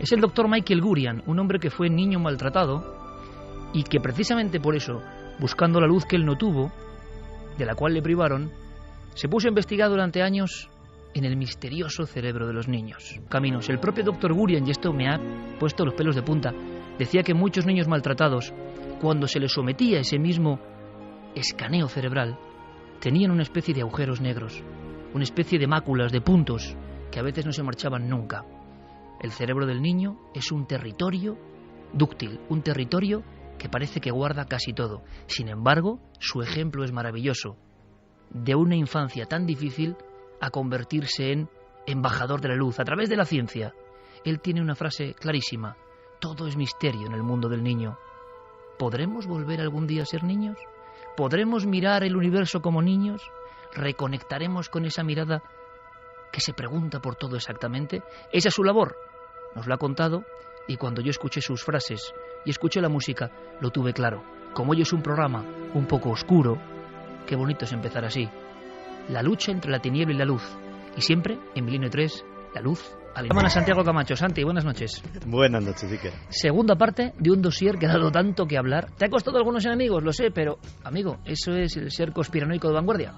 Es el doctor Michael Gurian, un hombre que fue niño maltratado y que precisamente por eso, buscando la luz que él no tuvo, de la cual le privaron, se puso a investigar durante años en el misterioso cerebro de los niños. Caminos. El propio doctor Gurian, y esto me ha puesto los pelos de punta, decía que muchos niños maltratados, cuando se les sometía ese mismo escaneo cerebral, tenían una especie de agujeros negros, una especie de máculas, de puntos, que a veces no se marchaban nunca. El cerebro del niño es un territorio dúctil, un territorio que parece que guarda casi todo. Sin embargo, su ejemplo es maravilloso. De una infancia tan difícil a convertirse en embajador de la luz a través de la ciencia. Él tiene una frase clarísima: todo es misterio en el mundo del niño. ¿Podremos volver algún día a ser niños? ¿Podremos mirar el universo como niños? ¿Reconectaremos con esa mirada que se pregunta por todo exactamente? Esa es su labor. Nos lo ha contado, y cuando yo escuché sus frases y escuché la música, lo tuve claro. Como hoy es un programa un poco oscuro, qué bonito es empezar así. La lucha entre la tiniebla y la luz. Y siempre, en Milenio 3, la luz alemana. Santiago Camacho. Santi, buenas noches. Buenas noches, Iker. Segunda parte de un dossier que ha dado tanto que hablar. Te ha costado algunos enemigos, lo sé, pero, amigo, eso es el ser conspiranoico de vanguardia.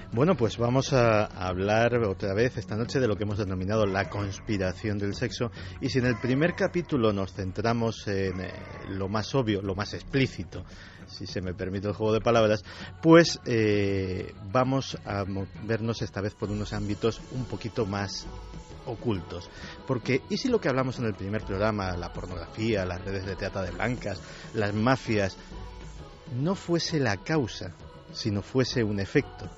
Bueno, pues vamos a hablar otra vez esta noche de lo que hemos denominado la conspiración del sexo. Y si en el primer capítulo nos centramos en lo más obvio, lo más explícito, si se me permite el juego de palabras, pues vamos a vernos esta vez por unos ámbitos un poquito más ocultos. Porque, ¿y si lo que hablamos en el primer programa, la pornografía, las redes de trata de blancas, las mafias, no fuese la causa, sino fuese un efecto?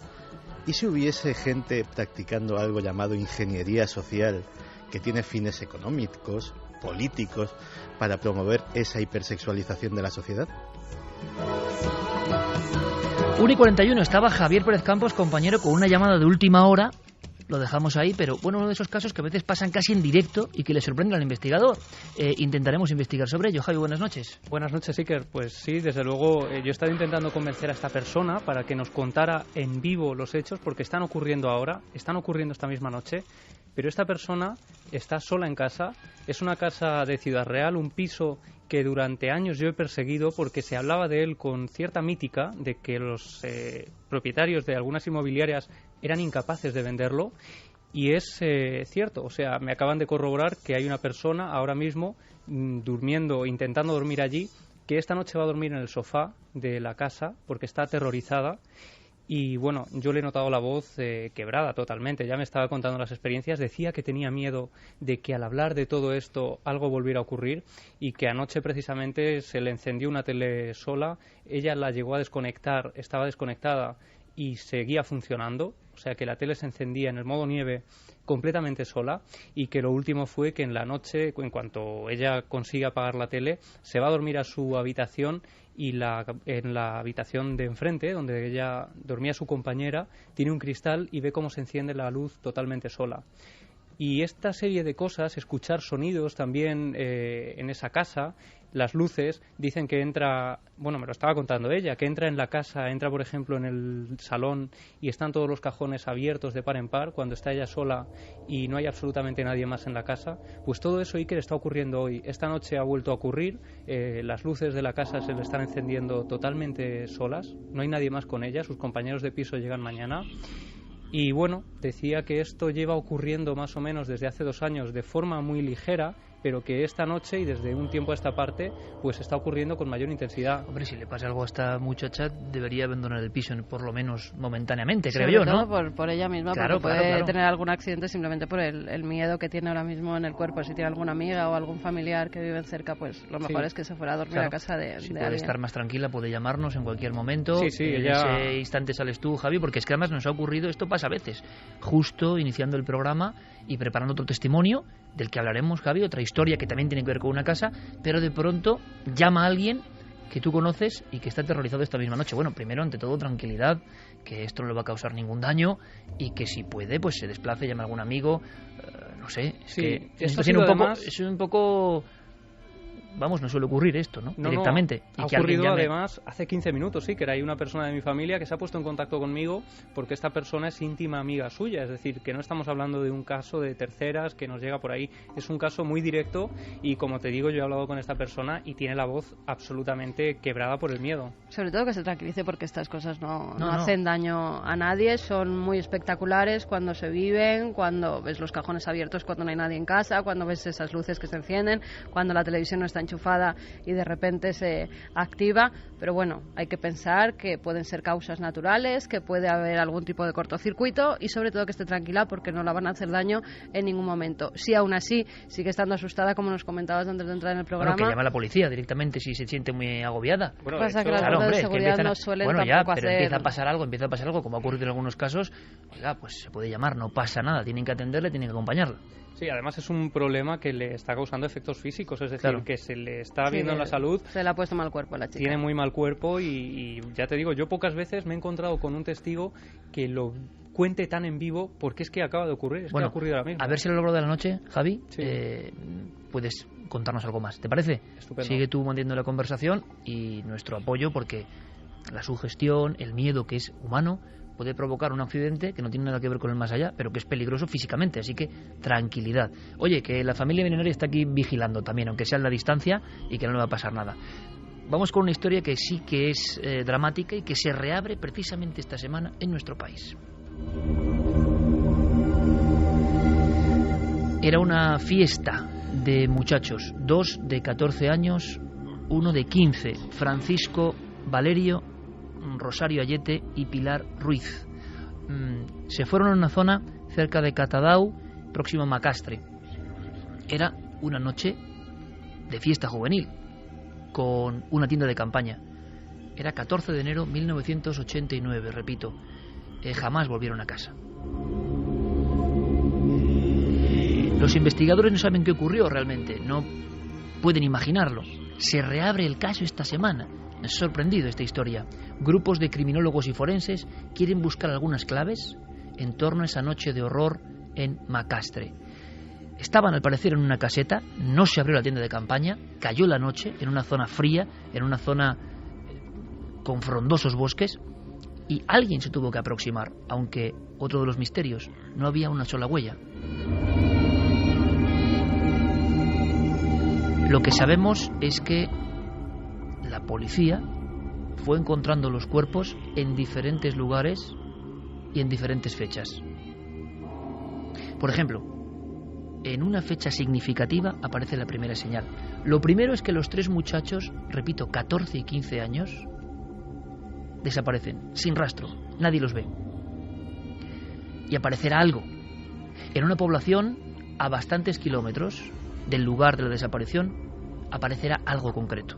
¿Y si hubiese gente practicando algo llamado ingeniería social, que tiene fines económicos, políticos, para promover esa hipersexualización de la sociedad? 1:41, estaba Javier Pérez Campos, compañero, con una llamada de última hora. Lo dejamos ahí, pero bueno, uno de esos casos que a veces pasan casi en directo y que le sorprende al investigador. Intentaremos investigar sobre ello. Javi, buenas noches. Buenas noches, Iker. Pues sí, desde luego, yo he estado intentando convencer a esta persona para que nos contara en vivo los hechos, porque están ocurriendo ahora, están ocurriendo esta misma noche, pero esta persona está sola en casa. Es una casa de Ciudad Real, un piso que durante años yo he perseguido porque se hablaba de él con cierta mítica, de que los propietarios de algunas inmobiliarias eran incapaces de venderlo, y es cierto. O sea, me acaban de corroborar que hay una persona ahora mismo durmiendo, intentando dormir allí, que esta noche va a dormir en el sofá de la casa porque está aterrorizada. Y bueno, yo le he notado la voz quebrada totalmente. Ya me estaba contando las experiencias. Decía que tenía miedo de que al hablar de todo esto algo volviera a ocurrir, y que anoche precisamente se le encendió una tele sola. Ella la llegó a desconectar, estaba desconectada y seguía funcionando. O sea, que la tele se encendía en el modo nieve completamente sola, y que lo último fue que en la noche, en cuanto ella consiga apagar la tele, se va a dormir a su habitación, y en la habitación de enfrente, donde ella dormía su compañera, tiene un cristal y ve cómo se enciende la luz totalmente sola. Y esta serie de cosas, escuchar sonidos también en esa casa, las luces, dicen que entra, bueno, me lo estaba contando ella, que entra en la casa, entra por ejemplo en el salón y están todos los cajones abiertos de par en par cuando está ella sola y no hay absolutamente nadie más en la casa. Pues todo eso, Iker, está ocurriendo hoy. Esta noche ha vuelto a ocurrir, las luces de la casa se le están encendiendo totalmente solas, no hay nadie más con ella, sus compañeros de piso llegan mañana. Y bueno, decía que esto lleva ocurriendo más o menos desde hace 2 años de forma muy ligera, pero que esta noche y desde un tiempo a esta parte pues está ocurriendo con mayor intensidad. Hombre, si le pasa algo a esta muchacha, debería abandonar el piso por lo menos momentáneamente, creo Sobre yo, todo ¿no? por ella misma, Claro, porque puede claro. tener algún accidente simplemente por el miedo que tiene ahora mismo en el cuerpo. Si tiene alguna amiga o algún familiar que vive cerca, pues lo mejor es que se fuera a dormir a casa de puede alguien. estar más tranquila, puede llamarnos en cualquier momento. Sí, en ella... ese instante sales tú, Javi, porque es que además nos ha ocurrido, esto pasa a veces, justo iniciando el programa y preparando otro testimonio del que hablaremos, Javi, otra historia que también tiene que ver con una casa, pero de pronto llama a alguien que tú conoces y que está aterrorizado esta misma noche. Bueno, primero, ante todo, tranquilidad, que esto no le va a causar ningún daño y que si puede, pues se desplace, llame a algún amigo, no sé, es Sí, que esto es un además... poco vamos, no suele ocurrir esto, ¿no? Directamente. Ha ocurrido además hace 15 minutos, sí, que era ahí una persona de mi familia que se ha puesto en contacto conmigo porque esta persona es íntima amiga suya, es decir, que no estamos hablando de un caso de terceras que nos llega por ahí, es un caso muy directo y, como te digo, yo he hablado con esta persona y tiene la voz absolutamente quebrada por el miedo. Sobre todo que se tranquilice, porque estas cosas no hacen daño a nadie, son muy espectaculares cuando se viven, cuando ves los cajones abiertos cuando no hay nadie en casa, cuando ves esas luces que se encienden, cuando la televisión no está enchufada y de repente se activa, pero bueno, hay que pensar que pueden ser causas naturales, que puede haber algún tipo de cortocircuito y sobre todo que esté tranquila porque no la van a hacer daño en ningún momento. Si aún así sigue estando asustada, como nos comentabas antes de entrar en el programa... Bueno, que llame a la policía directamente si se siente muy agobiada. Bueno, pasa que las fuerzas de seguridad no suelen tampoco hacer... Pero empieza a pasar algo, como ha ocurrido en algunos casos, oiga, pues se puede llamar, no pasa nada, tienen que atenderle, tienen que acompañarla. Sí, además es un problema que le está causando efectos físicos, es decir, que se le está viendo en la salud. Se le ha puesto mal cuerpo a la chica. Tiene muy mal cuerpo y ya te digo, yo pocas veces me he encontrado con un testigo que lo cuente tan en vivo porque es que acaba de ocurrir, que ha ocurrido ahora mismo. A ver si a lo largo de la noche, Javi, sí. Puedes contarnos algo más, ¿te parece? Estupendo. Sigue tú manteniendo la conversación y nuestro apoyo, porque la sugestión, el miedo, que es humano, puede provocar un accidente que no tiene nada que ver con el más allá, pero que es peligroso físicamente, así que tranquilidad. Oye, que la familia milenaria está aquí vigilando también, aunque sea en la distancia, y que no le va a pasar nada. Vamos con una historia que sí que es dramática y que se reabre precisamente esta semana en nuestro país. Era una fiesta de muchachos, 2 de 14 años, 1 de 15, Francisco Valerio, Rosario Ayete y Pilar Ruiz. Se fueron a una zona cerca de Catadau, próximo a Macastre. Era una noche de fiesta juvenil, con una tienda de campaña. Era 14 de enero de 1989, repito. Jamás volvieron a casa. Los investigadores no saben qué ocurrió realmente, no pueden imaginarlo. Se reabre el caso esta semana. Me ha sorprendido esta historia. Grupos de criminólogos y forenses quieren buscar algunas claves en torno a esa noche de horror en Macastre. Estaban, al parecer, en una caseta, no se abrió la tienda de campaña, cayó la noche en una zona fría, en una zona con frondosos bosques, y alguien se tuvo que aproximar, aunque, otro de los misterios, no había una sola huella. Lo que sabemos es que la policía fue encontrando los cuerpos en diferentes lugares y en diferentes fechas. Por ejemplo, en una fecha significativa aparece la primera señal. Lo primero es que los 3 muchachos, repito, 14 y 15 años, desaparecen, sin rastro, nadie los ve. Y aparecerá algo. En una población a bastantes kilómetros del lugar de la desaparición aparecerá algo concreto.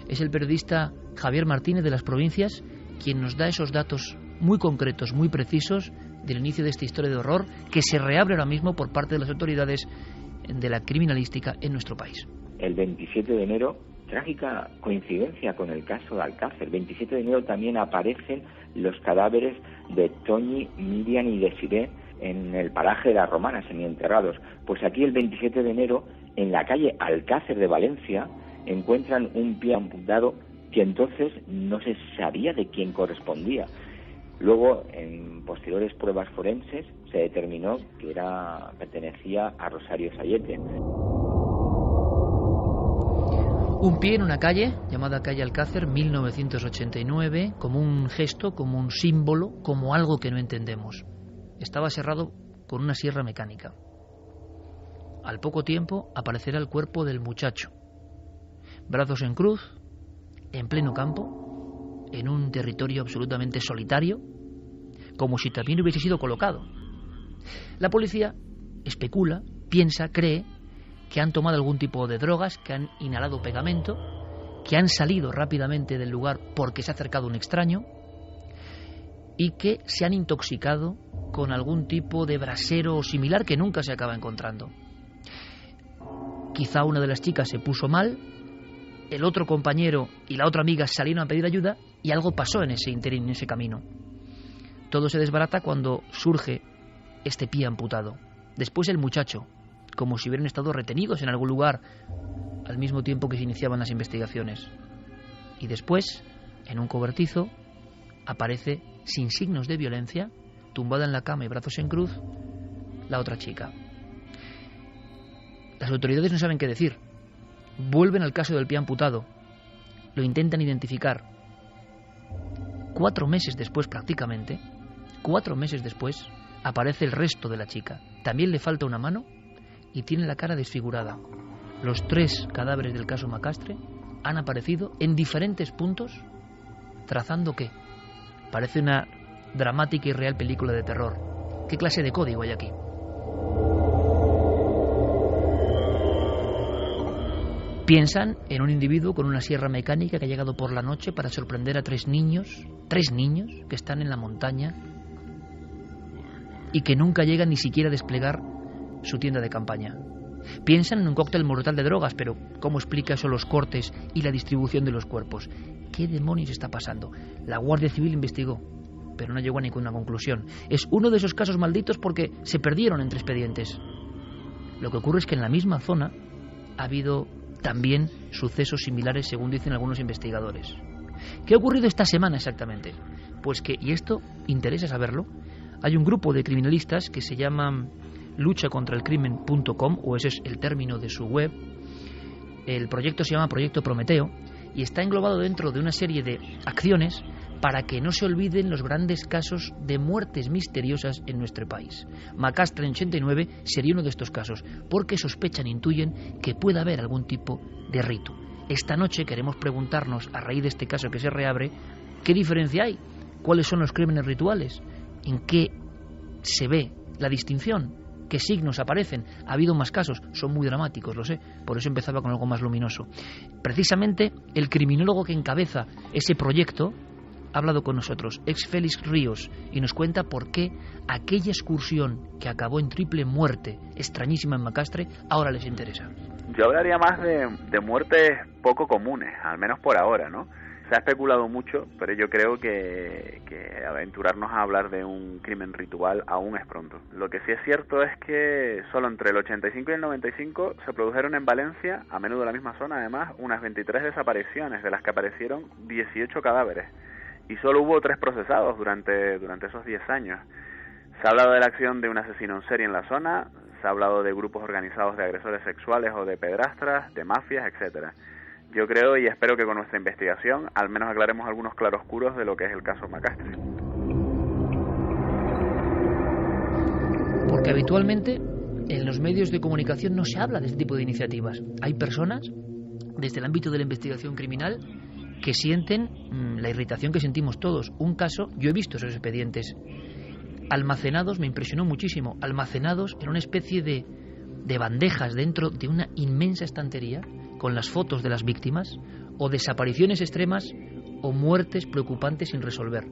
Es el periodista Javier Martínez de Las Provincias quien nos da esos datos muy concretos, muy precisos del inicio de esta historia de horror que se reabre ahora mismo por parte de las autoridades de la criminalística en nuestro país. El 27 de enero, trágica coincidencia con el caso de Alcácer, el 27 de enero también aparecen los cadáveres de Toñi, Miriam y Desiré en el paraje de las Romanas, semienterrados. Pues aquí el 27 de enero, en la calle Alcácer de Valencia, encuentran un pie amputado que entonces no se sabía de quién correspondía. Luego, en posteriores pruebas forenses, se determinó que pertenecía a Rosario Sayete. Un pie en una calle, llamada calle Alcácer, 1989, como un gesto, como un símbolo, como algo que no entendemos. Estaba cerrado con una sierra mecánica. Al poco tiempo aparecerá el cuerpo del muchacho. Brazos en cruz, en pleno campo, en un territorio absolutamente solitario, como si también hubiese sido colocado. La policía especula, piensa, cree que han tomado algún tipo de drogas, que han inhalado pegamento, que han salido rápidamente del lugar porque se ha acercado un extraño y que se han intoxicado con algún tipo de brasero o similar que nunca se acaba encontrando. Quizá una de las chicas se puso mal, el otro compañero y la otra amiga salieron a pedir ayuda y algo pasó en ese interín, en ese camino. Todo se desbarata cuando surge este pie amputado. Después el muchacho, como si hubieran estado retenidos en algún lugar al mismo tiempo que se iniciaban las investigaciones. Y después, en un cobertizo, aparece, sin signos de violencia, tumbada en la cama y brazos en cruz, la otra chica. Las autoridades no saben qué decir. Vuelven al caso del pie amputado. Lo intentan identificar. 4 meses después, prácticamente, 4 meses después, aparece el resto de la chica. También le falta una mano y tiene la cara desfigurada. Los 3 cadáveres del caso Macastre han aparecido en diferentes puntos, trazando ¿qué? Parece una dramática y real película de terror. ¿Qué clase de código hay aquí? Piensan en un individuo con una sierra mecánica que ha llegado por la noche para sorprender a 3 niños que están en la montaña y que nunca llegan ni siquiera a desplegar su tienda de campaña. Piensan en un cóctel mortal de drogas, pero ¿cómo explica eso los cortes y la distribución de los cuerpos? ¿Qué demonios está pasando? La Guardia Civil investigó, pero no llegó a ninguna conclusión. Es uno de esos casos malditos porque se perdieron entre expedientes. Lo que ocurre es que en la misma zona ha habido también sucesos similares, según dicen algunos investigadores. ¿Qué ha ocurrido esta semana exactamente? Pues que, y esto interesa saberlo, hay un grupo de criminalistas que se llama luchacontraelcrimen.com, o ese es el término de su web. El proyecto se llama Proyecto Prometeo y está englobado dentro de una serie de acciones para que no se olviden los grandes casos de muertes misteriosas en nuestro país. Macastre en 89 sería uno de estos casos, porque sospechan, intuyen que pueda haber algún tipo de rito. Esta noche queremos preguntarnos, a raíz de este caso que se reabre, ¿qué diferencia hay? ¿Cuáles son los crímenes rituales? ¿En qué se ve la distinción? ¿Qué signos aparecen? Ha habido más casos, son muy dramáticos, lo sé, por eso empezaba con algo más luminoso. Precisamente el criminólogo que encabeza ese proyecto ha hablado con nosotros, ex Félix Ríos, y nos cuenta por qué aquella excursión que acabó en triple muerte extrañísima en Macastre ahora les interesa. Yo hablaría más de muertes poco comunes, al menos por ahora, ¿no? Se ha especulado mucho, pero yo creo que aventurarnos a hablar de un crimen ritual aún es pronto. Lo que sí es cierto es que solo entre el 85 y el 95 se produjeron en Valencia, a menudo en la misma zona además, unas 23 desapariciones, de las que aparecieron 18 cadáveres. Y solo hubo 3 procesados durante esos 10 años. Se ha hablado de la acción de un asesino en serie en la zona, se ha hablado de grupos organizados de agresores sexuales o de pedrastras, de mafias, etcétera. Yo creo y espero que con nuestra investigación al menos aclaremos algunos claroscuros de lo que es el caso Macastre. Porque habitualmente en los medios de comunicación no se habla de este tipo de iniciativas. Hay personas, desde el ámbito de la investigación criminal, que sienten la irritación que sentimos todos. Un caso, yo he visto esos expedientes almacenados, me impresionó muchísimo, almacenados en una especie de bandejas dentro de una inmensa estantería con las fotos de las víctimas, o desapariciones extremas o muertes preocupantes sin resolver.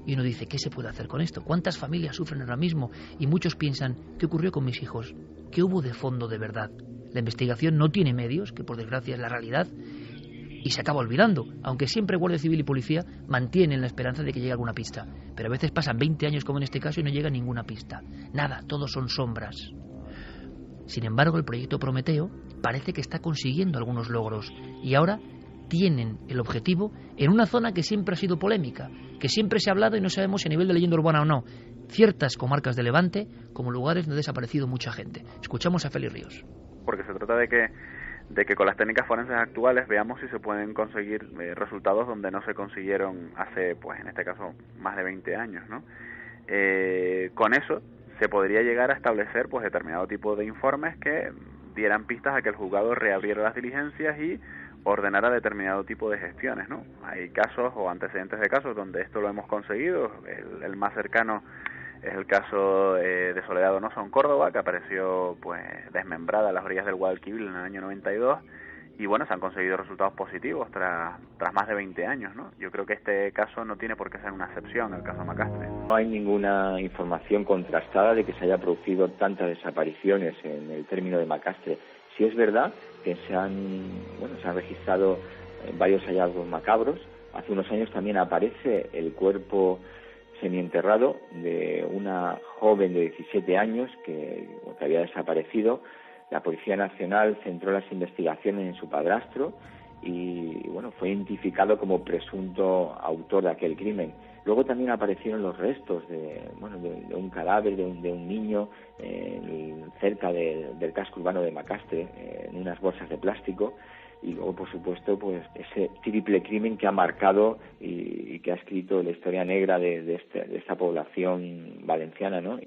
Y uno dice, ¿qué se puede hacer con esto? ¿Cuántas familias sufren ahora mismo? Y muchos piensan, ¿qué ocurrió con mis hijos? ¿Qué hubo de fondo de verdad? La investigación no tiene medios, que por desgracia es la realidad, y se acaba olvidando, aunque siempre Guardia Civil y Policía mantienen la esperanza de que llegue alguna pista. Pero a veces pasan 20 años como en este caso y no llega ninguna pista. Nada, todos son sombras. Sin embargo, el proyecto Prometeo parece que está consiguiendo algunos logros y ahora tienen el objetivo en una zona que siempre ha sido polémica, que siempre se ha hablado y no sabemos si a nivel de leyenda urbana o no, ciertas comarcas de Levante como lugares donde ha desaparecido mucha gente. Escuchamos a Félix Ríos. Porque se trata de que con las técnicas forenses actuales veamos si se pueden conseguir resultados donde no se consiguieron hace, pues en este caso, más de 20 años, ¿no? Con eso se podría llegar a establecer pues determinado tipo de informes que dieran pistas a que el juzgado reabriera las diligencias y ordenara determinado tipo de gestiones, ¿no? Hay casos o antecedentes de casos donde esto lo hemos conseguido. El más cercano es el caso de Soledad Donoso en Córdoba, que apareció pues desmembrada a las orillas del Guadalquivir en el año 92. Y bueno, se han conseguido resultados positivos tras más de 20 años, ¿no? Yo creo que este caso no tiene por qué ser una excepción, el caso Macastre. No hay ninguna información contrastada de que se haya producido tantas desapariciones en el término de Macastre. Sí es verdad que se han registrado varios hallazgos macabros. Hace unos años también aparece el cuerpo semienterrado de una joven de 17 años que había desaparecido. La Policía Nacional centró las investigaciones en su padrastro y bueno, fue identificado como presunto autor de aquel crimen. Luego también aparecieron los restos de un cadáver de un niño cerca del casco urbano de Macastre, en unas bolsas de plástico. Y luego, por supuesto, pues ese triple crimen que ha marcado y que ha escrito la historia negra de esta población valenciana, ¿no?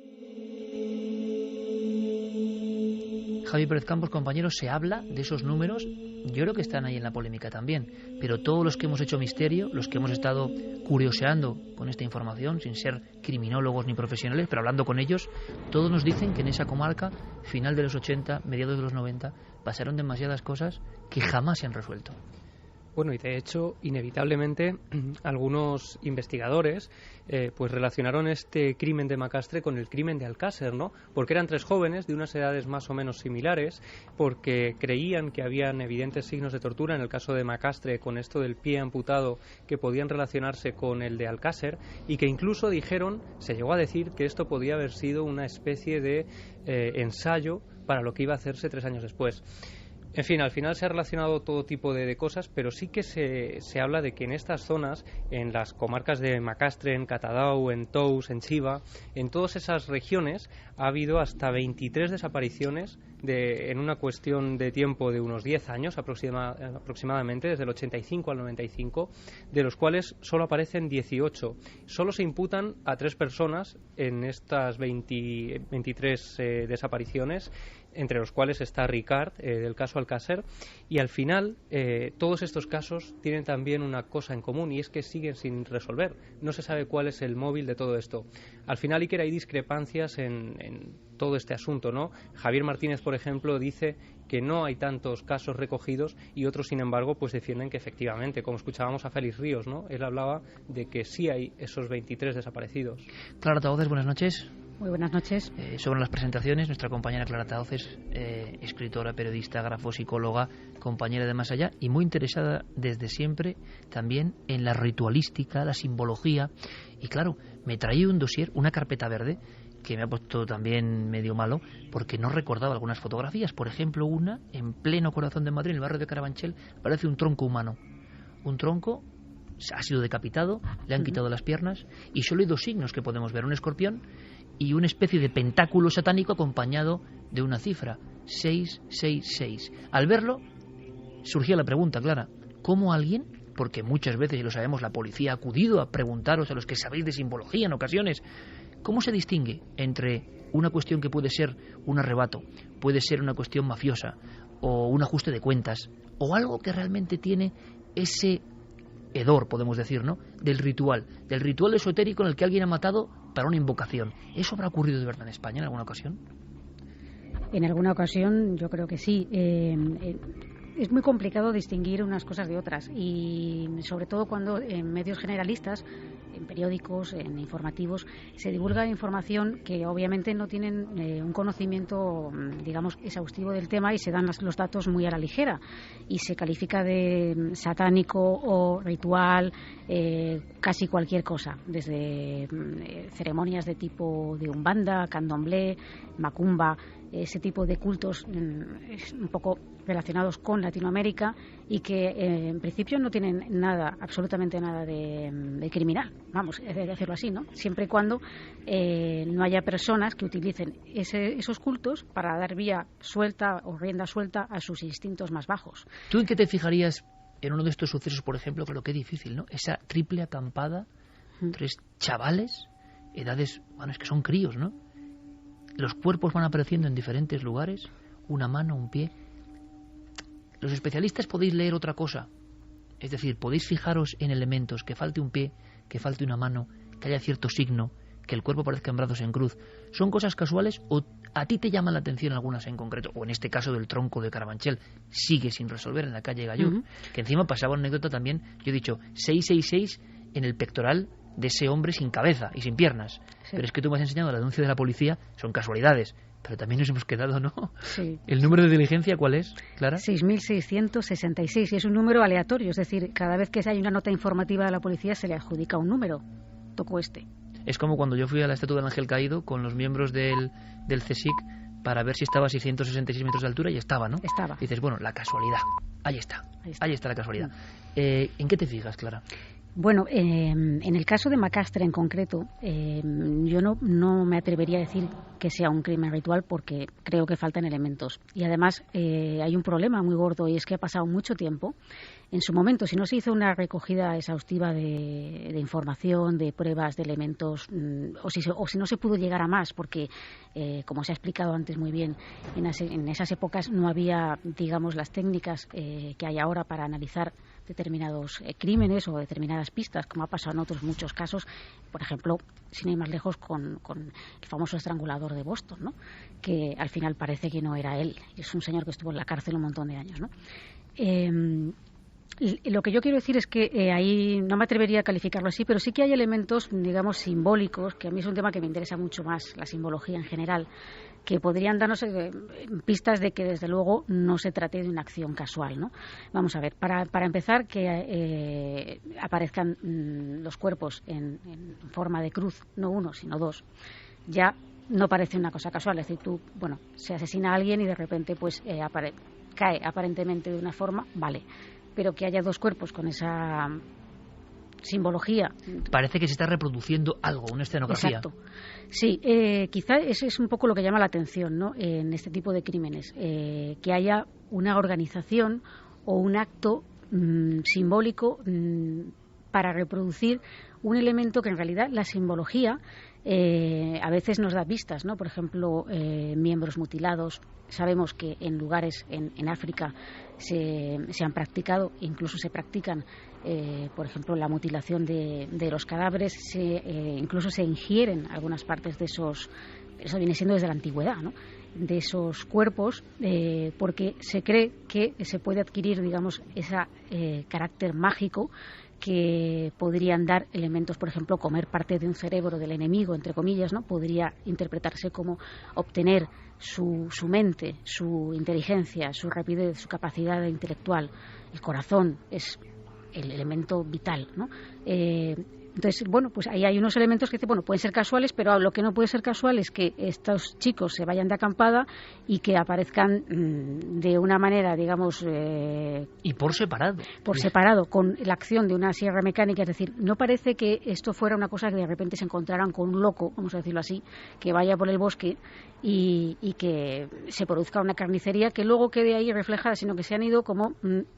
Javi Pérez Campos, compañeros, se habla de esos números, yo creo que están ahí en la polémica también, pero todos los que hemos hecho misterio, los que hemos estado curioseando con esta información, sin ser criminólogos ni profesionales, pero hablando con ellos, todos nos dicen que en esa comarca, final de los 80, mediados de los 90, pasaron demasiadas cosas que jamás se han resuelto. Bueno, y de hecho, inevitablemente, algunos investigadores pues relacionaron este crimen de Macastre con el crimen de Alcácer, ¿no? Porque eran tres jóvenes de unas edades más o menos similares, porque creían que habían evidentes signos de tortura en el caso de Macastre, con esto del pie amputado, que podían relacionarse con el de Alcácer, y que incluso se llegó a decir que esto podía haber sido una especie de ensayo para lo que iba a hacerse 3 años después. En fin, al final se ha relacionado todo tipo de cosas, pero sí que se habla de que en estas zonas, en las comarcas de Macastre, en Catadau, en Tous, en Chiva, en todas esas regiones ha habido hasta 23 desapariciones en una cuestión de tiempo de unos 10 años aproximadamente, desde el 85 al 95, de los cuales solo aparecen 18. Solo se imputan a 3 personas en estas 23 desapariciones, entre los cuales está Ricard, del caso Alcácer, y al final todos estos casos tienen también una cosa en común, y es que siguen sin resolver. No se sabe cuál es el móvil de todo esto. Al final, Iker, hay discrepancias en todo este asunto, ¿no? Javier Martínez, por ejemplo, dice que no hay tantos casos recogidos, y otros, sin embargo, pues defienden que efectivamente, como escuchábamos a Félix Ríos, ¿no? Él hablaba de que sí hay esos 23 desaparecidos. Clara Tauces, buenas noches. Muy buenas noches. Sobre las presentaciones, nuestra compañera Clara Tauces, escritora, periodista, grafopsicóloga, compañera de Más Allá, y muy interesada desde siempre también en la ritualística, la simbología. Y claro, me traía un dossier, una carpeta verde, que me ha puesto también medio malo, porque no recordaba algunas fotografías. Por ejemplo, una en pleno corazón de Madrid, en el barrio de Carabanchel, parece un tronco humano. Un tronco ha sido decapitado, le han quitado las piernas, y solo hay 2 signos que podemos ver: un escorpión y una especie de pentáculo satánico acompañado de una cifra, 666. Al verlo, surgía la pregunta, Clara, ¿cómo alguien, porque muchas veces, y lo sabemos, la policía ha acudido a preguntaros a los que sabéis de simbología en ocasiones, ¿cómo se distingue entre una cuestión que puede ser un arrebato, puede ser una cuestión mafiosa, o un ajuste de cuentas, o algo que realmente tiene ese hedor, podemos decir, ¿no?, del ritual esotérico en el que alguien ha matado para una invocación? ¿Eso habrá ocurrido de verdad en España en alguna ocasión? En alguna ocasión yo creo que sí. Es muy complicado distinguir unas cosas de otras, y sobre todo cuando en medios generalistas, en periódicos, en informativos, se divulga información que obviamente no tienen un conocimiento, digamos, exhaustivo del tema, y se dan los datos muy a la ligera y se califica de satánico o ritual casi cualquier cosa, desde ceremonias de tipo de umbanda, candomblé, macumba, ese tipo de cultos un poco relacionados con Latinoamérica, y que en principio no tienen nada, absolutamente nada de criminal, vamos a decirlo así, ¿no? Siempre y cuando no haya personas que utilicen esos cultos para dar vía suelta o rienda suelta a sus instintos más bajos. ¿Tú en qué te fijarías en uno de estos sucesos, por ejemplo? Claro, qué difícil, ¿no? Esa triple acampada, 3 chavales, edades, bueno, es que son críos, ¿no? Los cuerpos van apareciendo en diferentes lugares, una mano, un pie. Los especialistas podéis leer otra cosa, es decir, podéis fijaros en elementos, que falte un pie, que falte una mano, que haya cierto signo, que el cuerpo parezca en brazos en cruz. ¿Son cosas casuales o a ti te llaman la atención algunas en concreto? O en este caso del tronco de Carabanchel, sigue sin resolver en la calle Gallur, que encima pasaba una anécdota también, yo he dicho, 666 en el pectoral de ese hombre sin cabeza y sin piernas. Sí. Pero es que tú me has enseñado la denuncia de la policía, son casualidades, pero también nos hemos quedado, ¿no? Sí. ¿El número de diligencia cuál es, Clara? 6.666, y es un número aleatorio, es decir, cada vez que hay una nota informativa de la policía se le adjudica un número. Tocó este. Es como cuando yo fui a la estatua del Ángel Caído con los miembros del CSIC para ver si estaba a 666 metros de altura y estaba, ¿no? Estaba. Dices, bueno, la casualidad. Ahí está la casualidad. ¿En qué te fijas, Clara? Bueno, en el caso de Macastre en concreto, yo no me atrevería a decir que sea un crimen ritual porque creo que faltan elementos. Y además hay un problema muy gordo y es que ha pasado mucho tiempo. En su momento, si no se hizo una recogida exhaustiva de información, de pruebas, de elementos, o si no se pudo llegar a más, porque, como se ha explicado antes muy bien, en esas épocas no había, digamos, las técnicas que hay ahora para analizar determinados crímenes o determinadas pistas, como ha pasado en otros muchos casos, por ejemplo, sin ir más lejos, con el famoso estrangulador de Boston, ¿no? Que al final parece que no era él, es un señor que estuvo en la cárcel un montón de años, ¿no? Lo que yo quiero decir es que ahí no me atrevería a calificarlo así, pero sí que hay elementos, digamos, simbólicos, que a mí es un tema que me interesa mucho más, la simbología en general, que podrían darnos pistas de que, desde luego, no se trate de una acción casual, ¿no? Vamos a ver, para empezar, que aparezcan los cuerpos en forma de cruz, no uno, sino dos, ya no parece una cosa casual. Es decir, se asesina a alguien y de repente pues cae aparentemente de una forma, vale, pero que haya dos cuerpos con esa simbología. Parece que se está reproduciendo algo, una escenografía. Exacto. Sí, quizá eso es un poco lo que llama la atención, ¿no? En este tipo de crímenes, que haya una organización o un acto simbólico para reproducir un elemento que en realidad la simbología a veces nos da pistas, ¿no? Por ejemplo, miembros mutilados. Sabemos que en lugares en África se han practicado, incluso se practican, por ejemplo, la mutilación de los cadáveres, incluso se ingieren algunas partes de esos, eso viene siendo desde la antigüedad, ¿no? De esos cuerpos, porque se cree que se puede adquirir, digamos, ese carácter mágico que podrían dar elementos, por ejemplo, comer parte de un cerebro del enemigo, entre comillas, ¿no? Podría interpretarse como obtener su mente, su inteligencia, su rapidez, su capacidad intelectual. El corazón es el elemento vital, ¿no? Entonces, pues ahí hay unos elementos que pueden ser casuales, pero lo que no puede ser casual es que estos chicos se vayan de acampada y que aparezcan de una manera, digamos... y por separado. Por separado, con la acción de una sierra mecánica. Es decir, no parece que esto fuera una cosa que de repente se encontraran con un loco, vamos a decirlo así, que vaya por el bosque y que se produzca una carnicería que luego quede ahí reflejada, sino que se han ido como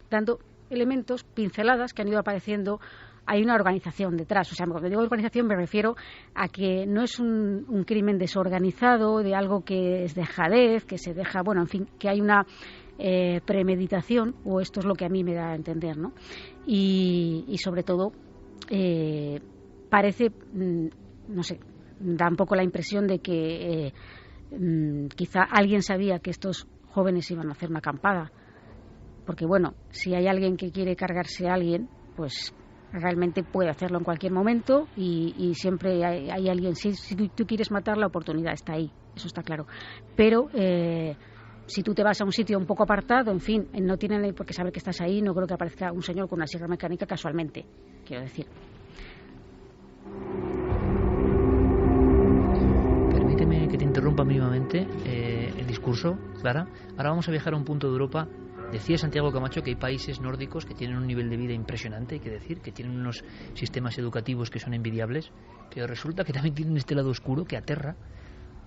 dando elementos, pinceladas que han ido apareciendo. Hay una organización detrás. O sea, cuando digo organización me refiero a que no es un crimen desorganizado, de algo que es dejadez, que se deja, en fin, que hay una premeditación, o esto es lo que a mí me da a entender, ¿no? Y sobre todo parece, no sé, da un poco la impresión de que quizá alguien sabía que estos jóvenes iban a hacer una acampada, porque si hay alguien que quiere cargarse a alguien, pues realmente puede hacerlo en cualquier momento y siempre hay alguien. Si tú quieres matar, la oportunidad está ahí, eso está claro. Pero si tú te vas a un sitio un poco apartado, en fin, no tienen por qué saber que estás ahí. No creo que aparezca un señor con una sierra mecánica casualmente, quiero decir. Permíteme que te interrumpa mínimamente el discurso, Clara. Ahora vamos a viajar a un punto de Europa. Decía Santiago Camacho que hay países nórdicos que tienen un nivel de vida impresionante, hay que decir, que tienen unos sistemas educativos que son envidiables, pero resulta que también tienen este lado oscuro que aterra.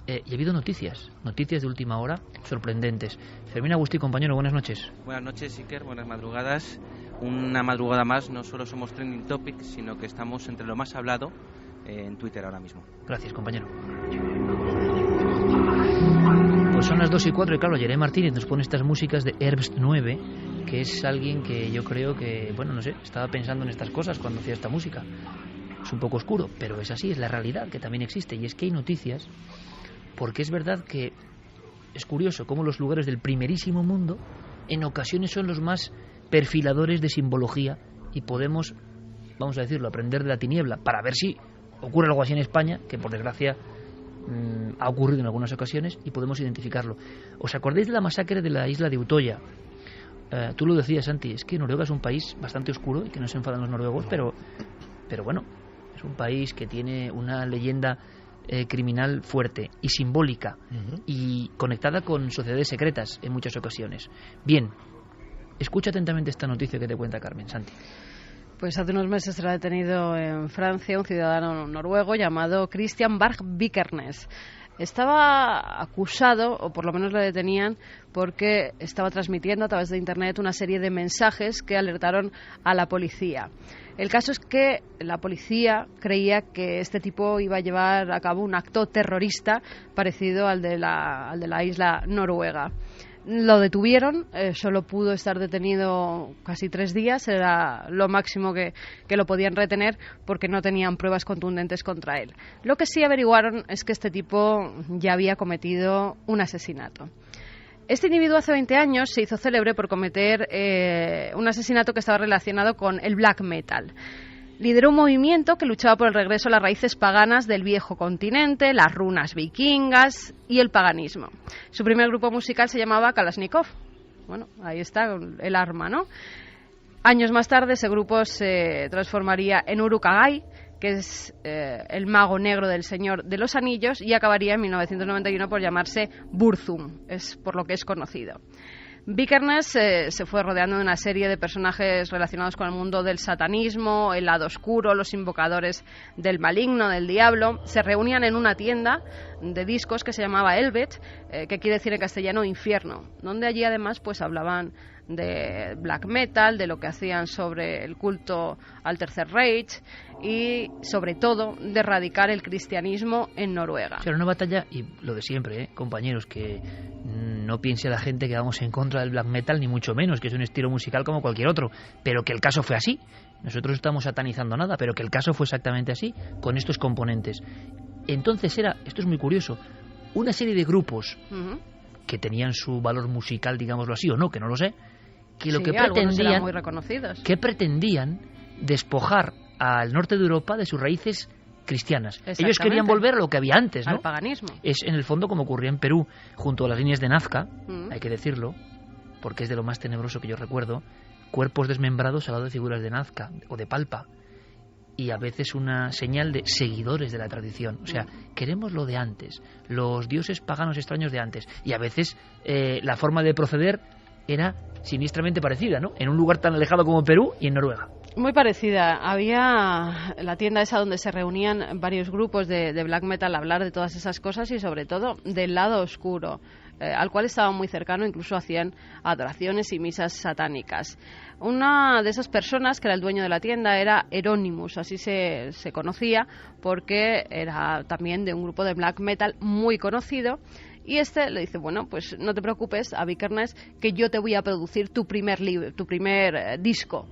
Y ha habido noticias de última hora sorprendentes. Fermín Agustí, compañero, buenas noches. Buenas noches, Iker, buenas madrugadas. Una madrugada más, no solo somos trending topic, sino que estamos entre lo más hablado en Twitter ahora mismo. Gracias, compañero. Pues son las 2:04 y claro, Jeremy Martínez nos pone estas músicas de Herbst 9, que es alguien que yo creo que, no sé, estaba pensando en estas cosas cuando hacía esta música. Es un poco oscuro, pero es así, es la realidad que también existe. Y es que hay noticias, porque es verdad que es curioso cómo los lugares del primerísimo mundo en ocasiones son los más perfiladores de simbología y podemos, vamos a decirlo, aprender de la tiniebla para ver si ocurre algo así en España, que por desgracia ha ocurrido en algunas ocasiones y podemos identificarlo. ¿Os acordáis de la masacre de la isla de Utoya? Tú lo decías, Santi, es que Noruega es un país bastante oscuro y que no se enfadan los noruegos, pero bueno, es un país que tiene una leyenda criminal fuerte y simbólica y conectada con sociedades secretas en muchas ocasiones. Bien, escucha atentamente esta noticia que te cuenta Carmen. Santi. Pues hace unos meses será detenido en Francia un ciudadano noruego llamado Christian Berg Vikernes. Estaba acusado, o por lo menos lo detenían, porque estaba transmitiendo a través de Internet una serie de mensajes que alertaron a la policía. El caso es que la policía creía que este tipo iba a llevar a cabo un acto terrorista parecido al de la isla noruega. Lo detuvieron, solo pudo estar detenido casi 3 días, era lo máximo que lo podían retener porque no tenían pruebas contundentes contra él. Lo que sí averiguaron es que este tipo ya había cometido un asesinato. Este individuo hace 20 años se hizo célebre por cometer un asesinato que estaba relacionado con el black metal. Lideró un movimiento que luchaba por el regreso a las raíces paganas del viejo continente, las runas vikingas y el paganismo. Su primer grupo musical se llamaba Kalashnikov. Bueno, ahí está el arma, ¿no? Años más tarde ese grupo se transformaría en Uruk-hai, que es el mago negro del Señor de los Anillos, y acabaría en 1991 por llamarse Burzum, es por lo que es conocido. Vikernes se fue rodeando de una serie de personajes relacionados con el mundo del satanismo, el lado oscuro, los invocadores del maligno, del diablo. Se reunían en una tienda de discos que se llamaba Elvet, que quiere decir en castellano infierno, donde allí además pues hablaban de black metal, de lo que hacían sobre el culto al Tercer Reich y sobre todo de erradicar el cristianismo en Noruega. O sea, era una batalla, y lo de siempre, compañeros, que no piense la gente que vamos en contra del black metal, ni mucho menos, que es un estilo musical como cualquier otro, pero que el caso fue así. Nosotros estamos satanizando nada, pero que el caso fue exactamente así, con estos componentes. Entonces esto es muy curioso, una serie de grupos que tenían su valor musical, digámoslo así, o no, que no lo sé, que lo que pretendían, muy reconocidos, que pretendían despojar al norte de Europa de sus raíces cristianas. Ellos querían volver a lo que había antes, ¿no? Al paganismo. Es en el fondo como ocurría en Perú, junto a las líneas de Nazca, hay que decirlo, porque es de lo más tenebroso que yo recuerdo, cuerpos desmembrados al lado de figuras de Nazca o de Palpa, y a veces una señal de seguidores de la tradición. O sea, queremos lo de antes, los dioses paganos extraños de antes, y a veces la forma de proceder era siniestramente parecida, ¿no? En un lugar tan alejado como Perú y en Noruega. Muy parecida. Había la tienda esa donde se reunían varios grupos de black metal a hablar de todas esas cosas y sobre todo del lado oscuro, al cual estaban muy cercanos, incluso hacían adoraciones y misas satánicas. Una de esas personas, que era el dueño de la tienda, era Euronymous, así se conocía, porque era también de un grupo de black metal muy conocido. Y este le dice, bueno, pues no te preocupes, a Vikernes, que yo te voy a producir tu primer disco.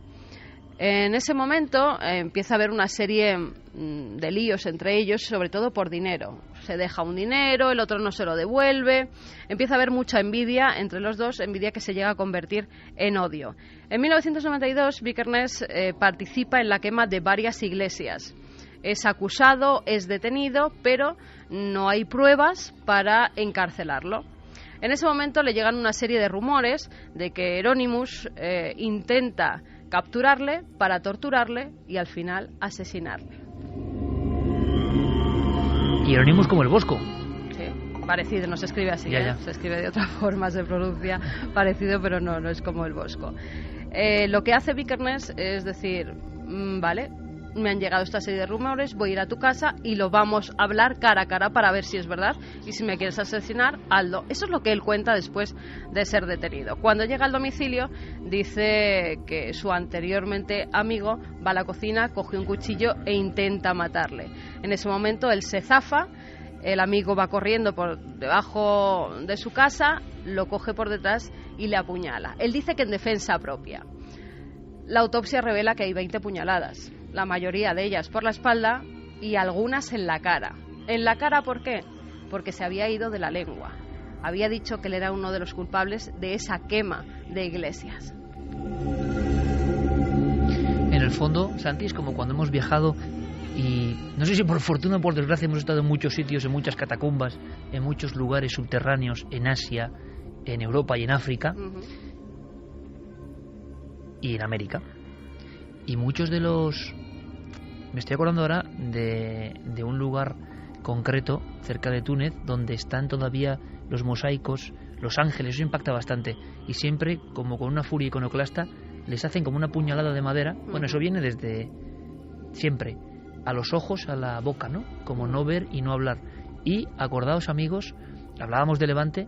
En ese momento empieza a haber una serie de líos entre ellos, sobre todo por dinero. Se deja un dinero, el otro no se lo devuelve. Empieza a haber mucha envidia entre los dos, envidia que se llega a convertir en odio. En 1992, Vikernes participa en la quema de varias iglesias. Es acusado, es detenido, pero no hay pruebas para encarcelarlo. En ese momento le llegan una serie de rumores de que Euronymous intenta capturarle para torturarle y al final asesinarle. Y Euronymous como el Bosco. Sí, parecido, no se escribe así, ya. Se escribe de otra forma, se pronuncia parecido, pero no es como el Bosco. Lo que hace Vikernes es decir, vale, me han llegado esta serie de rumores, voy a ir a tu casa y lo vamos a hablar cara a cara para ver si es verdad, y si me quieres asesinar, hazlo. Eso es lo que él cuenta después de ser detenido. Cuando llega al domicilio, dice que su anteriormente amigo va a la cocina, coge un cuchillo e intenta matarle. En ese momento él se zafa, el amigo va corriendo por debajo de su casa, lo coge por detrás y le apuñala. Él dice que en defensa propia. La autopsia revela que hay 20 puñaladas, la mayoría de ellas por la espalda y algunas en la cara. ¿En la cara por qué? Porque se había ido de la lengua. Había dicho que él era uno de los culpables de esa quema de iglesias. En el fondo, Santi, es como cuando hemos viajado y no sé si por fortuna o por desgracia hemos estado en muchos sitios, en muchas catacumbas, en muchos lugares subterráneos, en Asia, en Europa y en África. Y en América. Y muchos de los... Me estoy acordando ahora de un lugar concreto cerca de Túnez, donde están todavía los mosaicos, los ángeles. Eso impacta bastante, y siempre, como con una furia iconoclasta, les hacen como una puñalada de madera. Bueno, eso viene desde siempre, a los ojos, a la boca, ¿no? Como no ver y no hablar. Y acordaos, amigos, hablábamos de Levante,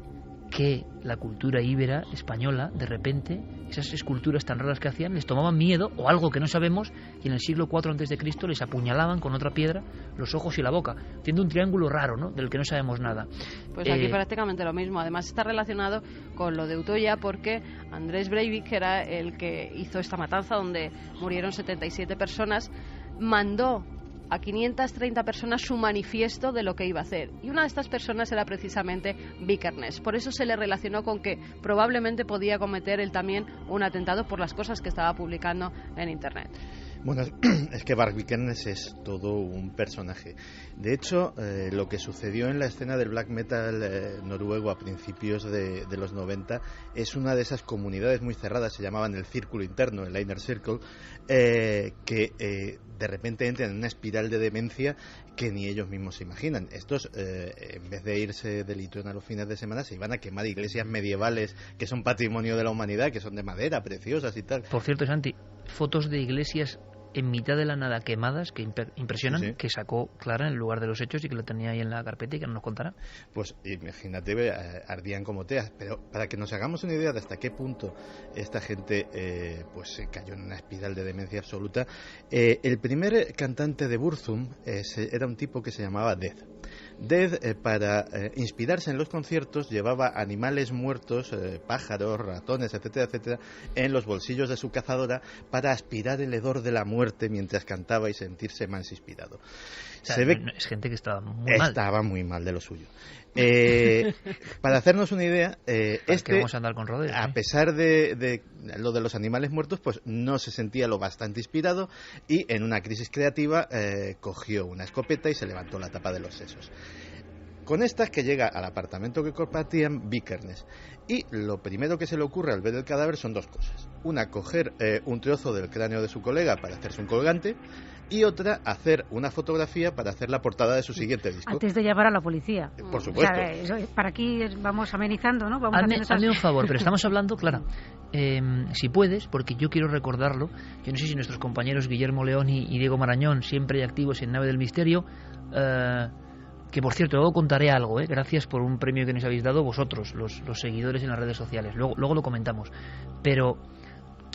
que la cultura íbera española, de repente, esas esculturas tan raras que hacían, les tomaban miedo o algo que no sabemos, y en el siglo IV a.C. les apuñalaban con otra piedra los ojos y la boca, haciendo un triángulo raro, ¿no?, del que no sabemos nada. Pues aquí prácticamente lo mismo. Además está relacionado con lo de Utoya, porque Andrés Breivik, que era el que hizo esta matanza donde murieron 77 personas, mandó a 530 personas su manifiesto de lo que iba a hacer. Y una de estas personas era precisamente Vikernes. Por eso se le relacionó con que probablemente podía cometer él también un atentado por las cosas que estaba publicando en Internet. Bueno, es que Bart Vikernes es todo un personaje. De hecho, lo que sucedió en la escena del black metal noruego a principios de los 90 es una de esas comunidades muy cerradas, se llamaban el círculo interno, el Inner Circle, que de repente entran en una espiral de demencia que ni ellos mismos se imaginan. Estos, en vez de irse de litrón a los fines de semana, se iban a quemar iglesias medievales que son patrimonio de la humanidad, que son de madera, preciosas y tal. Por cierto, Santi, fotos de iglesias en mitad de la nada quemadas que impresionan, sí. Que sacó Clara en el lugar de los hechos y que lo tenía ahí en la carpeta y que no nos contará. Pues imagínate, ardían como teas. Pero para que nos hagamos una idea de hasta qué punto esta gente pues se cayó en una espiral de demencia absoluta, el primer cantante de Burzum era un tipo que se llamaba Death. Death, para inspirarse en los conciertos, llevaba animales muertos, pájaros, ratones, etcétera, etcétera, en los bolsillos de su cazadora para aspirar el hedor de la muerte mientras cantaba y sentirse más inspirado. O sea, es gente que estaba muy mal. Estaba muy mal de lo suyo. Para hacernos una idea, vamos a andar con rodeos, a pesar de lo de los animales muertos, pues no se sentía lo bastante inspirado y en una crisis creativa cogió una escopeta y se levantó la tapa de los sesos. Con estas que llega al apartamento que compartían Vikernes. Y lo primero que se le ocurre al ver el cadáver son dos cosas. Una, coger un trozo del cráneo de su colega para hacerse un colgante, y otra, hacer una fotografía para hacer la portada de su siguiente disco. Antes de llamar a la policía. Por supuesto. O sea, para aquí vamos amenizando, ¿no? Hazme un favor, pero estamos hablando, Clara, si puedes, porque yo quiero recordarlo. Yo no sé si nuestros compañeros Guillermo León y Diego Marañón, siempre activos en Nave del Misterio, que por cierto, luego contaré algo, gracias por un premio que nos habéis dado vosotros, los seguidores en las redes sociales. Luego lo comentamos. Pero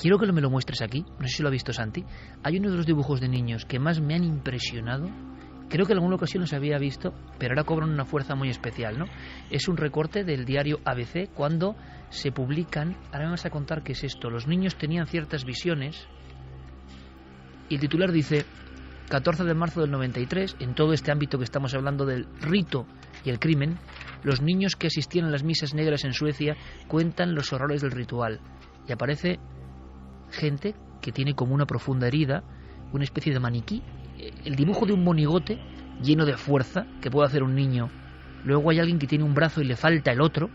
quiero que me lo muestres aquí. No sé si lo ha visto Santi. Hay uno de los dibujos de niños que más me han impresionado. Creo que en alguna ocasión los había visto, pero ahora cobran una fuerza muy especial, ¿no? Es un recorte del diario ABC cuando se publican. Ahora me vas a contar qué es esto. Los niños tenían ciertas visiones y el titular dice: 14 de marzo del 93, en todo este ámbito que estamos hablando del rito y el crimen, los niños que asistían a las misas negras en Suecia cuentan los horrores del ritual. Y aparece gente que tiene como una profunda herida, una especie de maniquí, el dibujo de un monigote lleno de fuerza que puede hacer un niño. Luego hay alguien que tiene un brazo y le falta el otro,